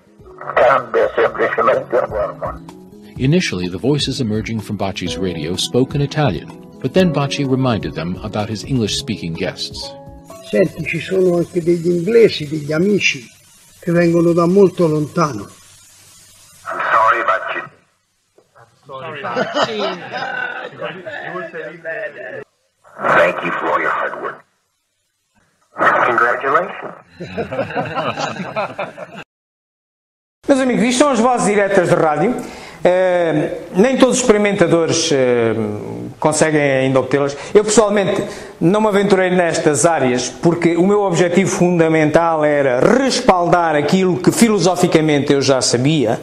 Cambia semplicemente uomo. Initially, the voices emerging from Bacci's radio spoke in Italian, but then Bacci reminded them about his English-speaking guests. Senti, ci sono anche degli inglesi, degli amici, che vengono da molto lontano. I'm sorry, Bacci. Thank you for all your hard work. Congratulations. Meus amigos, isto são as vozes diretas de rádio. Nem todos os experimentadores conseguem ainda obtê-las. Eu pessoalmente não me aventurei nestas áreas porque o meu objetivo fundamental era respaldar aquilo que filosoficamente eu já sabia,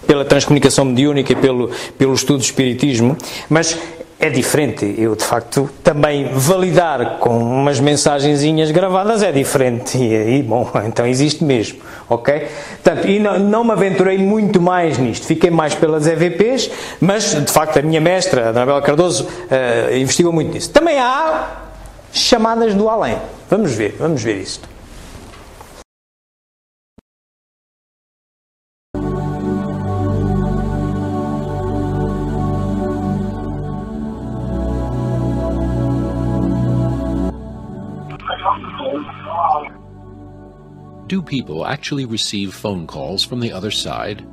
pela transcomunicação mediúnica e pelo estudo do espiritismo, mas é diferente. Eu, de facto, também validar com umas mensagenzinhas gravadas é diferente. E bom, então existe mesmo, ok? Portanto, e não me aventurei muito mais nisto. Fiquei mais pelas EVPs, mas, de facto, a minha mestra, a Anabela Cardoso, investigou muito nisso. Também há chamadas do além. Vamos ver isto. Do people actually receive phone calls from the other side?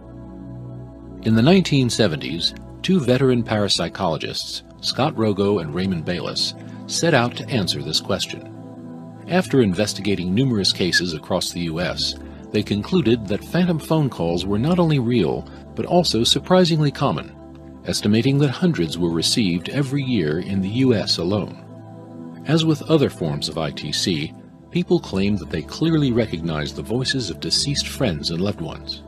In the 1970s, 2 veteran parapsychologists, Scott Rogo and Raymond Bayless, set out to answer this question. After investigating numerous cases across the U.S., they concluded that phantom phone calls were not only real, but also surprisingly common, estimating that hundreds were received every year in the U.S. alone. As with other forms of ITC, people claim that they clearly recognize the voices of deceased friends and loved ones.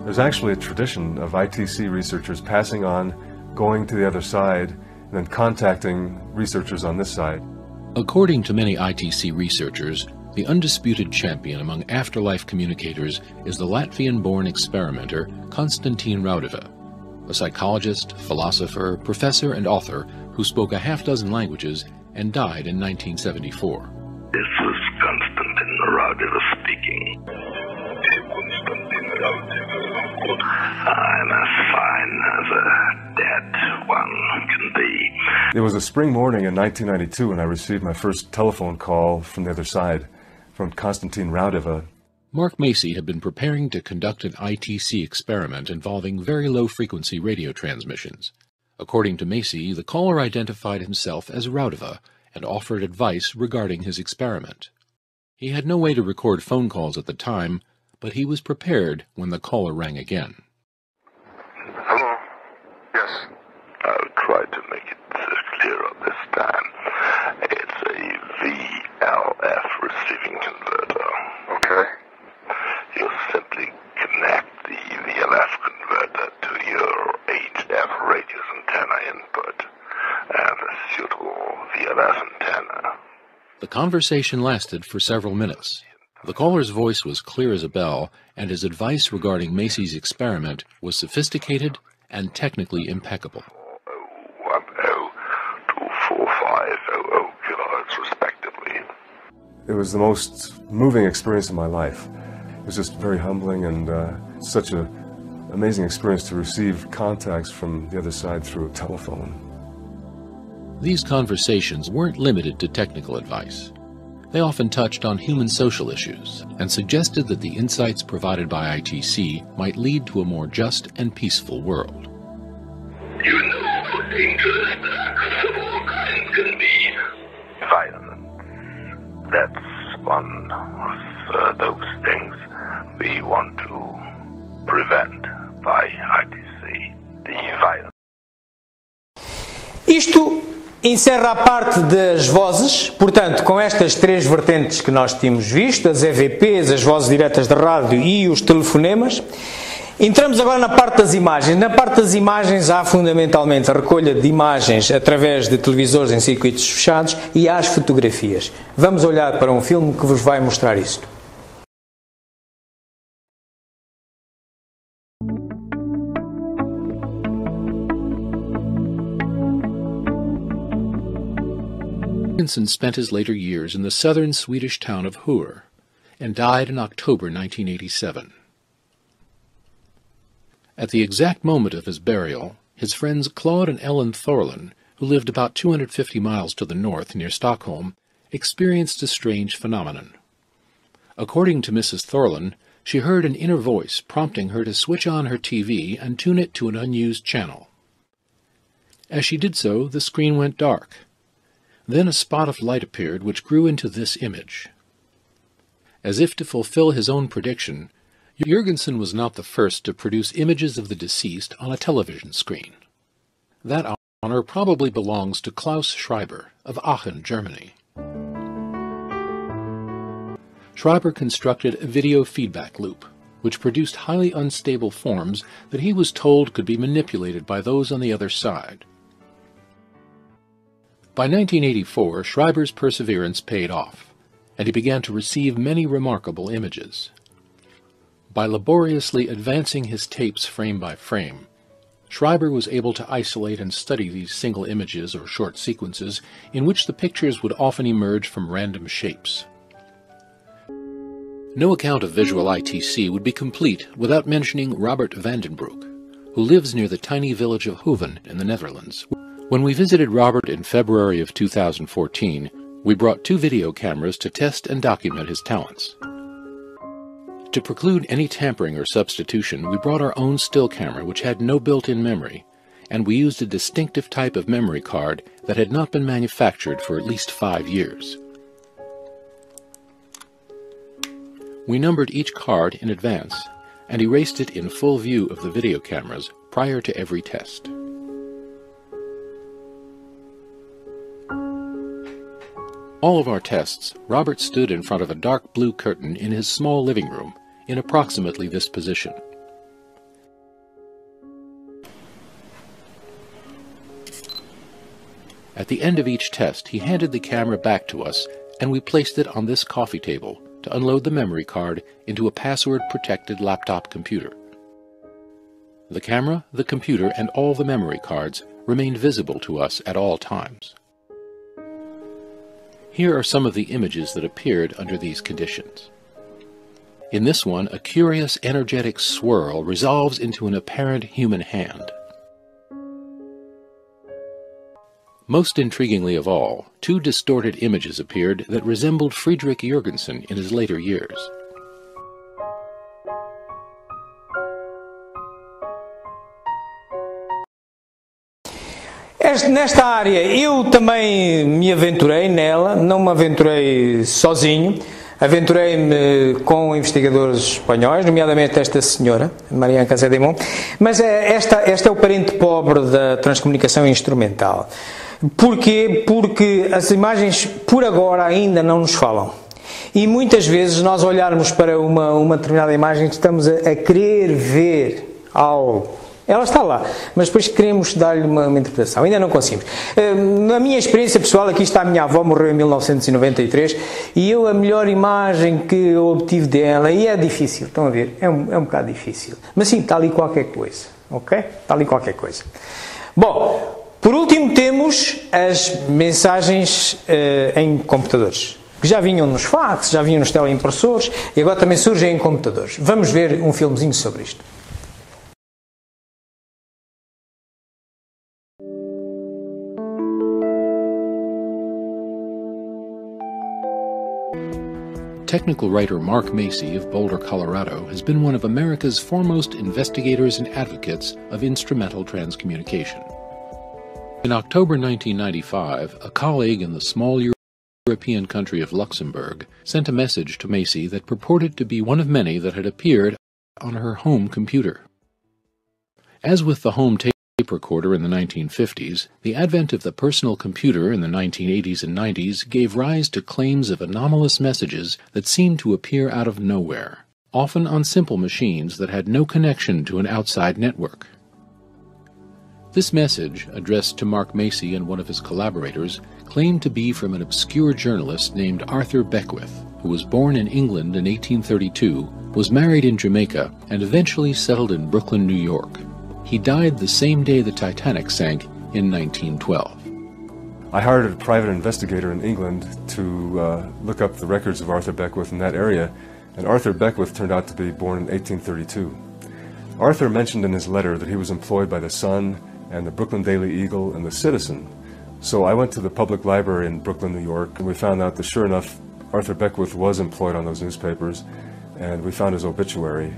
There's actually a tradition of ITC researchers passing on, going to the other side, and then contacting researchers on this side. According to many ITC researchers, the undisputed champion among afterlife communicators is the Latvian-born experimenter Konstantin Raudive, a psychologist, philosopher, professor, and author who spoke a half-dozen languages and died in 1974. This is Konstantin Raudive speaking. I'm as fine as a dead one can be. It was a spring morning in 1992 when I received my first telephone call from the other side, from Konstantin Raudive. Mark Macy had been preparing to conduct an ITC experiment involving very low-frequency radio transmissions. According to Macy, the caller identified himself as Raudive and offered advice regarding his experiment. He had no way to record phone calls at the time, but he was prepared when the caller rang again. Hello? Yes. I'll try to make it clearer this time. It's a VLF receiving converter. Okay. You simply connect the VLF converter to your HF radius antenna input and a suitable VLF antenna. The conversation lasted for several minutes. The caller's voice was clear as a bell, and his advice regarding Macy's experiment was sophisticated and technically impeccable. 24500 kilohertz respectively. It was the most moving experience of my life. It was just very humbling and such an amazing experience to receive contacts from the other side through a telephone. These conversations weren't limited to technical advice. They often touched on human social issues and suggested that the insights provided by ITC might lead to a more just and peaceful world. You know how dangerous acts of all kinds can be. Violence. That's one of those things we want to prevent by ITC. The violence. Isto encerra a parte das vozes, portanto, com estas três vertentes que nós tínhamos visto, as EVPs, as vozes diretas de rádio e os telefonemas. Entramos agora na parte das imagens. Na parte das imagens há fundamentalmente a recolha de imagens através de televisores em circuitos fechados e há as fotografias. Vamos olhar para um filme que vos vai mostrar isto. Jorgensen spent his later years in the southern Swedish town of Hur and died in October 1987. At the exact moment of his burial, his friends Claude and Ellen Thorlin, who lived about 250 miles to the north near Stockholm, experienced a strange phenomenon. According to Mrs. Thorlin, she heard an inner voice prompting her to switch on her TV and tune it to an unused channel. As she did so, the screen went dark. Then a spot of light appeared which grew into this image. As if to fulfill his own prediction, Jorgensen was not the first to produce images of the deceased on a television screen. That honor probably belongs to Klaus Schreiber of Aachen, Germany. Schreiber constructed a video feedback loop, which produced highly unstable forms that he was told could be manipulated by those on the other side. By 1984, Schreiber's perseverance paid off, and he began to receive many remarkable images. By laboriously advancing his tapes frame by frame, Schreiber was able to isolate and study these single images or short sequences in which the pictures would often emerge from random shapes. No account of visual ITC would be complete without mentioning Robert Vandenbroek, who lives near the tiny village of Hoeven in the Netherlands. When we visited Robert in February of 2014, we brought 2 video cameras to test and document his talents. To preclude any tampering or substitution, we brought our own still camera which had no built-in memory, and we used a distinctive type of memory card that had not been manufactured for at least 5 years. We numbered each card in advance and erased it in full view of the video cameras prior to every test. All of our tests, Robert stood in front of a dark blue curtain in his small living room, in approximately this position. At the end of each test, he handed the camera back to us, and we placed it on this coffee table to unload the memory card into a password-protected laptop computer. The camera, the computer, and all the memory cards remained visible to us at all times. Here are some of the images that appeared under these conditions. In this one, a curious energetic swirl resolves into an apparent human hand. Most intriguingly of all, 2 distorted images appeared that resembled Friedrich Jorgensen in his later years. Nesta área eu também me aventurei nela, não me aventurei sozinho, aventurei-me com investigadores espanhóis, nomeadamente esta senhora, Mariana Casademont, mas esta é o parente pobre da transcomunicação instrumental. Porquê? Porque as imagens por agora ainda não nos falam. E muitas vezes nós olharmos para uma determinada imagem estamos a querer ver algo Ela está lá, mas depois queremos dar-lhe uma interpretação. Ainda não conseguimos. Na minha experiência pessoal, aqui está a minha avó, morreu em 1993, e eu a melhor imagem que eu obtive dela, e é difícil, estão a ver? É um bocado difícil. Mas sim, está ali qualquer coisa, ok? Está ali qualquer coisa. Bom, por último temos as mensagens em computadores, que já vinham nos fax, já vinham nos teleimpressores, e agora também surgem em computadores. Vamos ver um filmezinho sobre isto. Technical writer Mark Macy of Boulder, Colorado, has been one of America's foremost investigators and advocates of instrumental transcommunication. In October 1995, a colleague in the small European country of Luxembourg sent a message to Macy that purported to be one of many that had appeared on her home computer. As with the home tape recorder in the 1950s, the advent of the personal computer in the 1980s and 90s gave rise to claims of anomalous messages that seemed to appear out of nowhere, often on simple machines that had no connection to an outside network. This message, addressed to Mark Macy and one of his collaborators, claimed to be from an obscure journalist named Arthur Beckwith, who was born in England in 1832, was married in Jamaica, and eventually settled in Brooklyn, New York. He died the same day the Titanic sank in 1912. I hired a private investigator in England to look up the records of Arthur Beckwith in that area, and Arthur Beckwith turned out to be born in 1832. Arthur mentioned in his letter that he was employed by the Sun and the Brooklyn Daily Eagle and the Citizen. So I went to the public library in Brooklyn, New York, and we found out that sure enough, Arthur Beckwith was employed on those newspapers, and we found his obituary.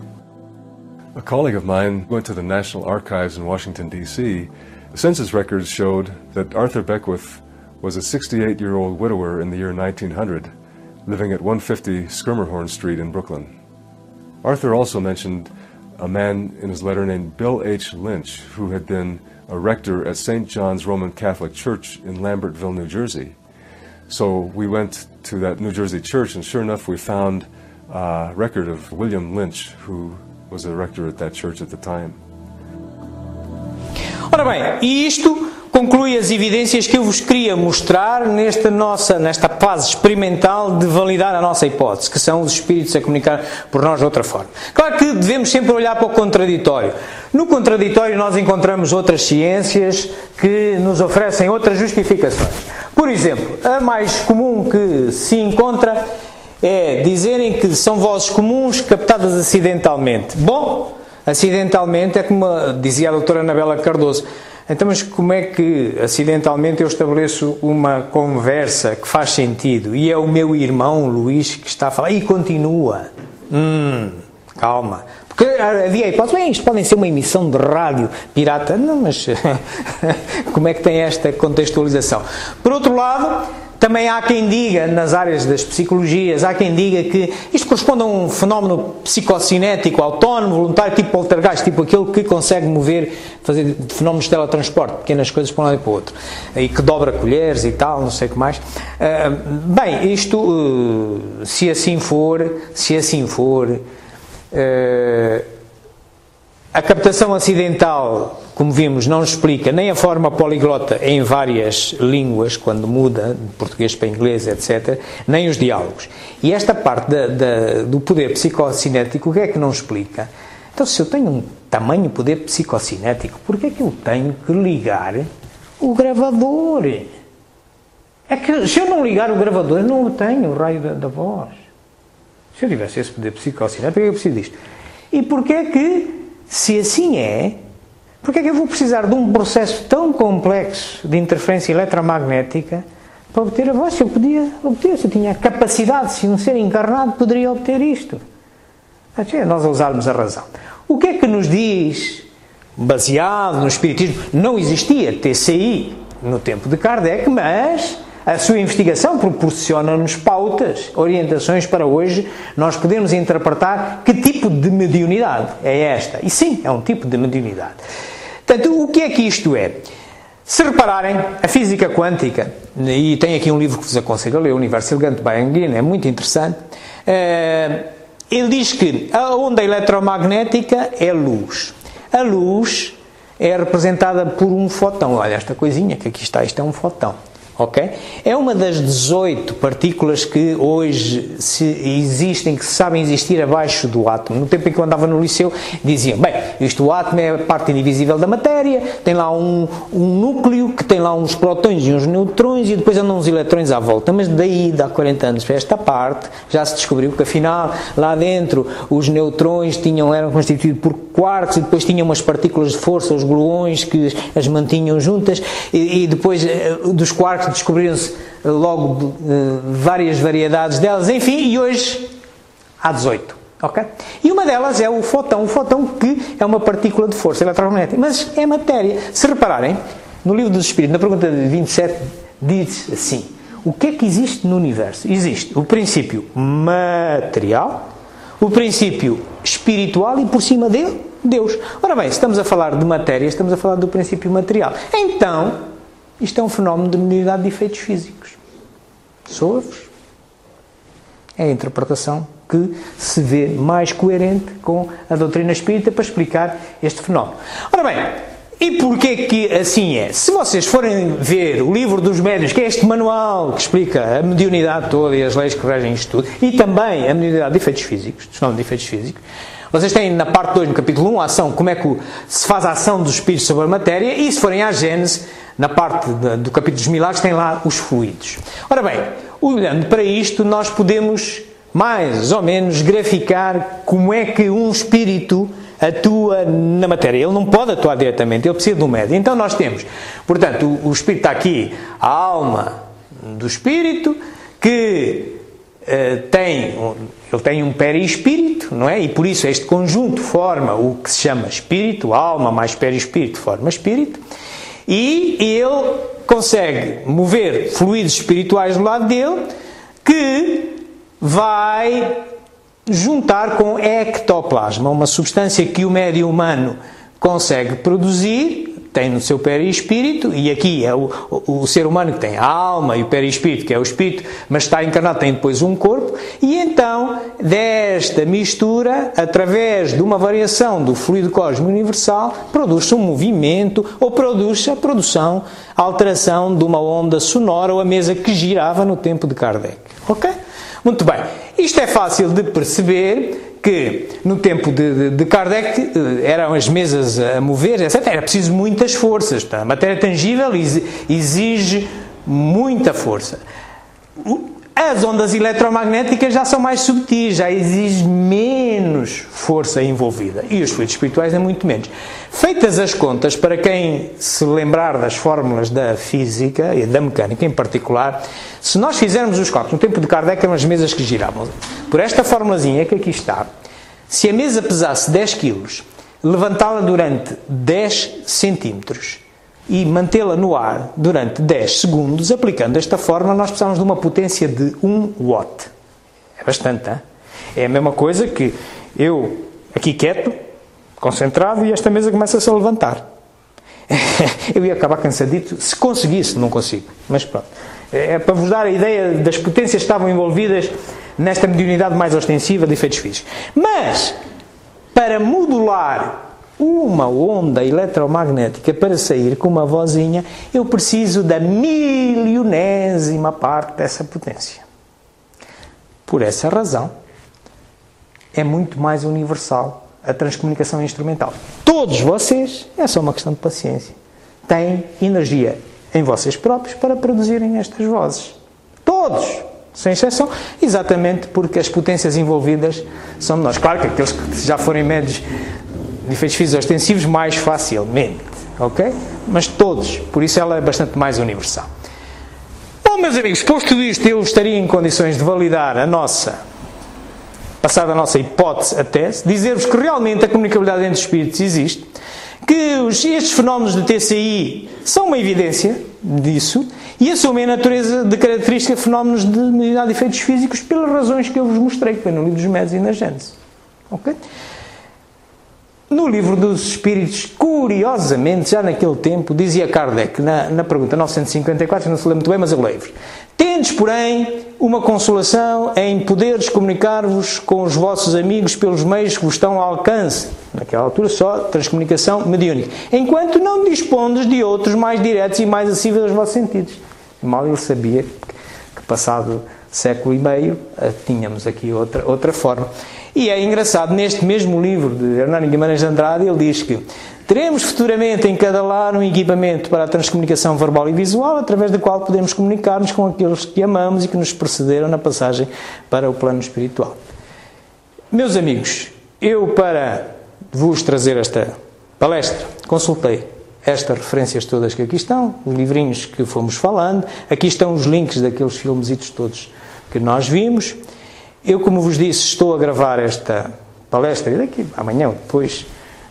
A colleague of mine went to the National Archives in Washington, D.C. The census records showed that Arthur Beckwith was a 68-year-old widower in the year 1900, living at 150 Skirmerhorn Street in Brooklyn. Arthur also mentioned a man in his letter named Bill H. Lynch, who had been a rector at St. John's Roman Catholic Church in Lambertville, New Jersey. So we went to that New Jersey church, and sure enough, we found a record of William Lynch, who was a rector at that church at the time. Ora bem, e isto conclui as evidências que eu vos queria mostrar nesta fase experimental de validar a nossa hipótese, que são os espíritos a comunicar por nós de outra forma. Claro que devemos sempre olhar para o contraditório. No contraditório nós encontramos outras ciências que nos oferecem outras justificações. Por exemplo, a mais comum que se encontra é dizerem que são vozes comuns captadas acidentalmente. Bom, acidentalmente é como dizia a doutora Anabela Cardoso. Então, mas como é que acidentalmente eu estabeleço uma conversa que faz sentido? E é o meu irmão Luís que está a falar e continua. Calma. Porque havia a hipótese, isto podem ser uma emissão de rádio pirata. Não, mas como é que tem esta contextualização? Por outro lado, também há quem diga, nas áreas das psicologias, há quem diga que isto corresponde a um fenómeno psicocinético, autónomo, voluntário, tipo poltergeist, tipo aquele que consegue mover, fazer fenómenos de teletransporte, pequenas coisas para um lado e para o outro, e que dobra colheres e tal, não sei o que mais. Bem, isto, se assim for, a captação acidental, como vimos, não explica nem a forma poliglota em várias línguas, quando muda de português para inglês, etc., nem os diálogos. E esta parte do poder psicocinético, o que é que não explica? Então, se eu tenho um tamanho poder psicocinético, por que é que eu tenho que ligar o gravador? É que se eu não ligar o gravador, eu não obtenho o raio da voz. Se eu tivesse esse poder psicocinético, eu preciso disto. E porquê é que, se assim é, porquê é que eu vou precisar de um processo tão complexo de interferência eletromagnética para obter a voz? Se eu podia obter, se eu tinha a capacidade, se um ser encarnado poderia obter isto. É nós a usarmos a razão. O que é que nos diz, baseado no espiritismo, não existia TCI no tempo de Kardec, mas a sua investigação proporciona-nos pautas, orientações para hoje nós podemos interpretar que tipo de mediunidade é esta. E sim, é um tipo de mediunidade. Portanto, o que é que isto é? Se repararem, a física quântica, e tem aqui um livro que vos aconselho a ler, O Universo Elegante, by Engin, é muito interessante, ele diz que a onda eletromagnética é luz. A luz é representada por um fóton. Olha esta coisinha que aqui está, isto é um fóton. Okay? É uma das 18 partículas que hoje existem, que se sabem existir abaixo do átomo. No tempo em que eu andava no liceu, diziam, bem, o átomo é a parte indivisível da matéria, tem lá um núcleo, que tem lá uns prótons e uns neutrões, e depois andam uns eletrões à volta. Mas daí, há 40 anos para esta parte, já se descobriu que afinal, lá dentro, os neutrões eram constituídos por quarks, e depois tinham umas partículas de força, os gluões, que as mantinham juntas, e depois dos quarks descobriram-se logo várias variedades delas, enfim, e hoje há 18, ok? E uma delas é o fóton que é uma partícula de força eletromagnética, mas é matéria. Se repararem, no Livro dos Espíritos, na pergunta 27, diz assim, o que é que existe no universo? Existe o princípio material, o princípio espiritual e por cima dele, Deus. Ora bem, se estamos a falar de matéria, estamos a falar do princípio material. Então, isto é um fenómeno de mediunidade de efeitos físicos. Soa-vos? É a interpretação que se vê mais coerente com a doutrina espírita para explicar este fenómeno. Ora bem, e porquê que assim é? Se vocês forem ver o livro dos médiuns, que é este manual que explica a mediunidade toda e as leis que regem isto tudo, e também a mediunidade de efeitos físicos, o fenómeno de efeitos físicos, vocês têm na parte 2, no capítulo 1, a ação, como é que se faz a ação dos espíritos sobre a matéria, e se forem à Gênese, na parte do capítulo dos milagres, tem lá os fluidos. Ora bem, olhando para isto, nós podemos mais ou menos graficar como é que um espírito atua na matéria. Ele não pode atuar diretamente, ele precisa de um médio. Então nós temos, portanto, o espírito está aqui, a alma do espírito, que ele tem um perispírito, não é? E por isso este conjunto forma o que se chama espírito, alma mais perispírito forma espírito, e ele consegue mover fluidos espirituais do lado dele, que vai juntar com ectoplasma, uma substância que o médium humano consegue produzir, tem no seu perispírito, e aqui é o ser humano que tem a alma e o perispírito, que é o espírito, mas está encarnado, tem depois um corpo, e então, desta mistura, através de uma variação do fluido cósmico universal, produz-se um movimento, ou produz-se a alteração de uma onda sonora, ou a mesa que girava no tempo de Kardec. Ok? Muito bem. Isto é fácil de perceber, que no tempo de Kardec eram as mesas a mover, etc. Era preciso muitas forças. A matéria tangível exige muita força. As ondas eletromagnéticas já são mais subtis, já exige menos força envolvida. E os fluidos espirituais é muito menos. Feitas as contas, para quem se lembrar das fórmulas da física e da mecânica em particular, se nós fizermos os cálculos, no tempo de Kardec eram as mesas que giravam. Por esta formulazinha que aqui está, se a mesa pesasse 10 kg, levantá-la durante 10 centímetros e mantê-la no ar durante 10 segundos, aplicando esta fórmula, nós precisamos de uma potência de 1 watt. É bastante, hein? É a mesma coisa que eu, aqui quieto, concentrado, e esta mesa começa-se a levantar. Eu ia acabar cansadito, se conseguisse, não consigo, mas pronto. É para vos dar a ideia das potências que estavam envolvidas nesta mediunidade mais ostensiva de efeitos físicos. Mas, para modular uma onda eletromagnética para sair com uma vozinha, eu preciso da milionésima parte dessa potência. Por essa razão, é muito mais universal a transcomunicação instrumental. Todos vocês, é só uma questão de paciência, têm energia em vocês próprios para produzirem estas vozes. Todos, sem exceção, exatamente porque as potências envolvidas são menores. Claro que aqueles que já forem médios de efeitos físicos ostensivos, mais facilmente, ok? Mas todos, por isso ela é bastante mais universal. Bom, meus amigos, posto isto, eu estaria em condições de validar passada a nossa hipótese, a tese, dizer-vos que realmente a comunicabilidade entre espíritos existe, que estes fenómenos de TCI são uma evidência disso, e assumem a natureza de característica de fenómenos de mediunidade de efeitos físicos pelas razões que eu vos mostrei, que foi no livro dos Médiuns e na Gênese. Ok? No livro dos Espíritos, curiosamente, já naquele tempo, dizia Kardec, na pergunta 954, não se lembra muito bem, mas eu leio-vos. Tendes, porém, uma consolação em poderes comunicar-vos com os vossos amigos pelos meios que vos estão ao alcance. Naquela altura só transcomunicação mediúnica. Enquanto não dispondes de outros mais diretos e mais acessíveis aos vossos sentidos. Mal ele sabia que passado século e meio tínhamos aqui outra forma. E é engraçado, neste mesmo livro de Hernani Guimarães de Andrade, ele diz que teremos futuramente em cada lar um equipamento para a transcomunicação verbal e visual, através do qual podemos comunicar-nos com aqueles que amamos e que nos precederam na passagem para o plano espiritual. Meus amigos, eu para vos trazer esta palestra consultei estas referências todas que aqui estão, os livrinhos que fomos falando, aqui estão os links daqueles filmesitos todos que nós vimos. Eu, como vos disse, estou a gravar esta palestra e daqui amanhã ou depois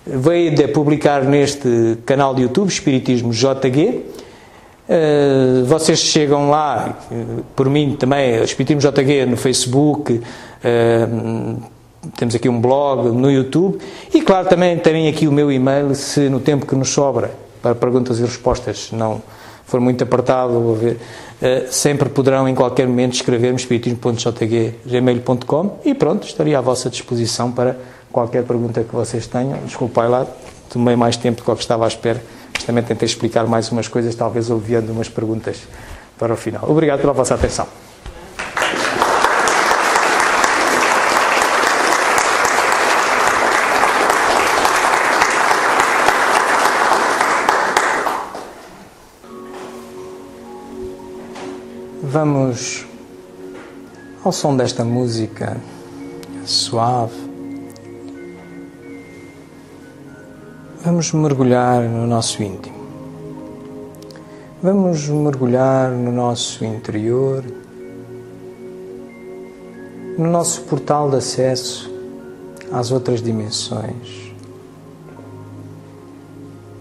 veio de publicar neste canal de YouTube, Espiritismo JG. Vocês chegam lá, por mim também, Espiritismo JG no Facebook, temos aqui um blog no YouTube e, claro, também terem aqui o meu e-mail, se no tempo que nos sobra para perguntas e respostas não for muito apertado, sempre poderão em qualquer momento escrever-me espiritismo.jg@gmail.com e pronto, estaria à vossa disposição para qualquer pergunta que vocês tenham. Desculpai lá, tomei mais tempo do que estava à espera, mas também tentei explicar mais umas coisas, talvez obviando umas perguntas para o final. Obrigado pela vossa atenção. Vamos ao som desta música suave. Vamos mergulhar no nosso íntimo. Vamos mergulhar no nosso interior, no nosso portal de acesso às outras dimensões.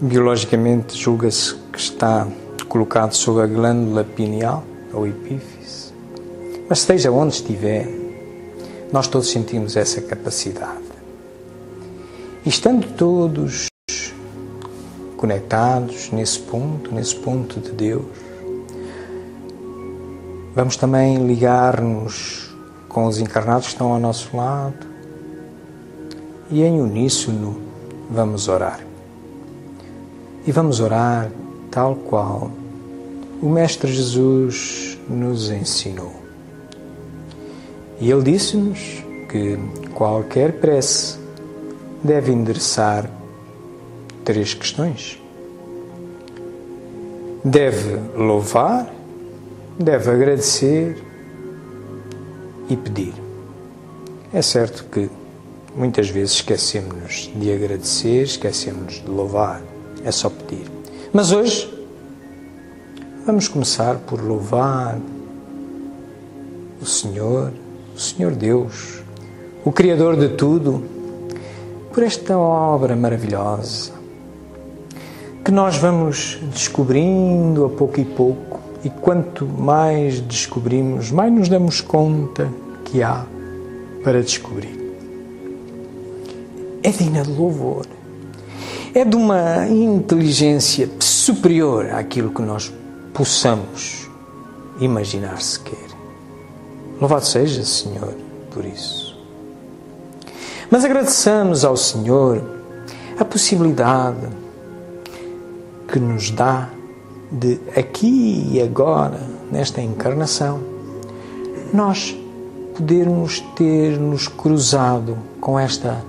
Biologicamente, julga-se que está colocado sobre a glândula pineal, ou epífise, mas esteja onde estiver, nós todos sentimos essa capacidade. E estando todos conectados nesse ponto de Deus, vamos também ligar-nos com os encarnados que estão ao nosso lado e em uníssono vamos orar. E vamos orar tal qual o Mestre Jesus nos ensinou. E ele disse-nos que qualquer prece deve endereçar 3 questões. Deve louvar, deve agradecer e pedir. É certo que muitas vezes esquecemos-nos de agradecer, esquecemos-nos de louvar, é só pedir. Mas hoje vamos começar por louvar o Senhor Deus, o Criador de tudo, por esta obra maravilhosa que nós vamos descobrindo a pouco e pouco, e quanto mais descobrimos, mais nos damos conta que há para descobrir. É digna de louvor, é de uma inteligência superior àquilo que nós possamos imaginar sequer. Louvado seja, Senhor, por isso. Mas agradeçamos ao Senhor a possibilidade que nos dá de aqui e agora, nesta encarnação, nós podermos ter-nos cruzado com esta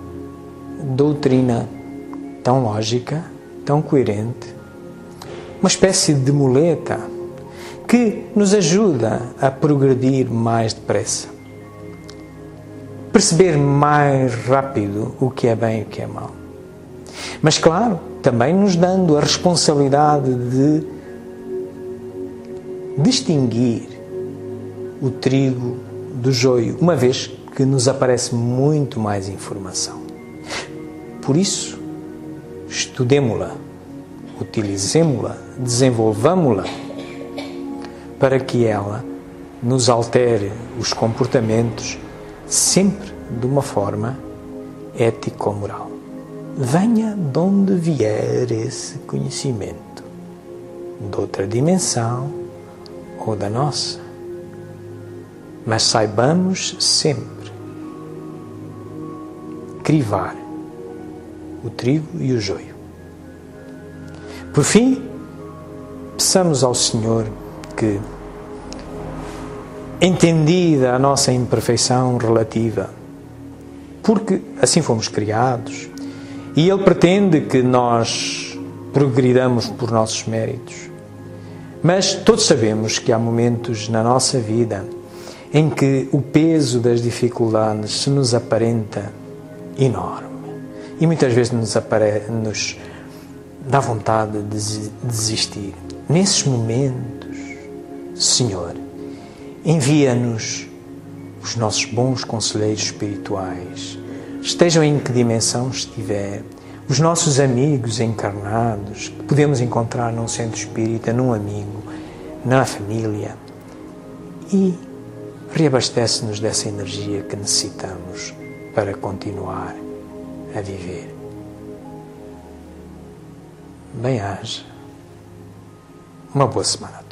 doutrina tão lógica, tão coerente, uma espécie de muleta que nos ajuda a progredir mais depressa, perceber mais rápido o que é bem e o que é mau. Mas, claro, também nos dando a responsabilidade de distinguir o trigo do joio, uma vez que nos aparece muito mais informação. Por isso, estudemo-la, utilizemo-la, desenvolvamo-la, para que ela nos altere os comportamentos sempre de uma forma ético-moral. Venha de onde vier esse conhecimento, de outra dimensão ou da nossa. mas saibamos sempre crivar o trigo e o joio. Por fim, peçamos ao Senhor que, entendida a nossa imperfeição relativa, porque assim fomos criados, e Ele pretende que nós progridamos por nossos méritos, mas todos sabemos que há momentos na nossa vida em que o peso das dificuldades se nos aparenta enorme e muitas vezes nos dá vontade de desistir. Nesses momentos, Senhor, envia-nos os nossos bons conselheiros espirituais, estejam em que dimensão estiver, os nossos amigos encarnados, que podemos encontrar num centro espírita, num amigo, na família, e reabastece-nos dessa energia que necessitamos para continuar a viver. Bem-aja. Uma boa semana.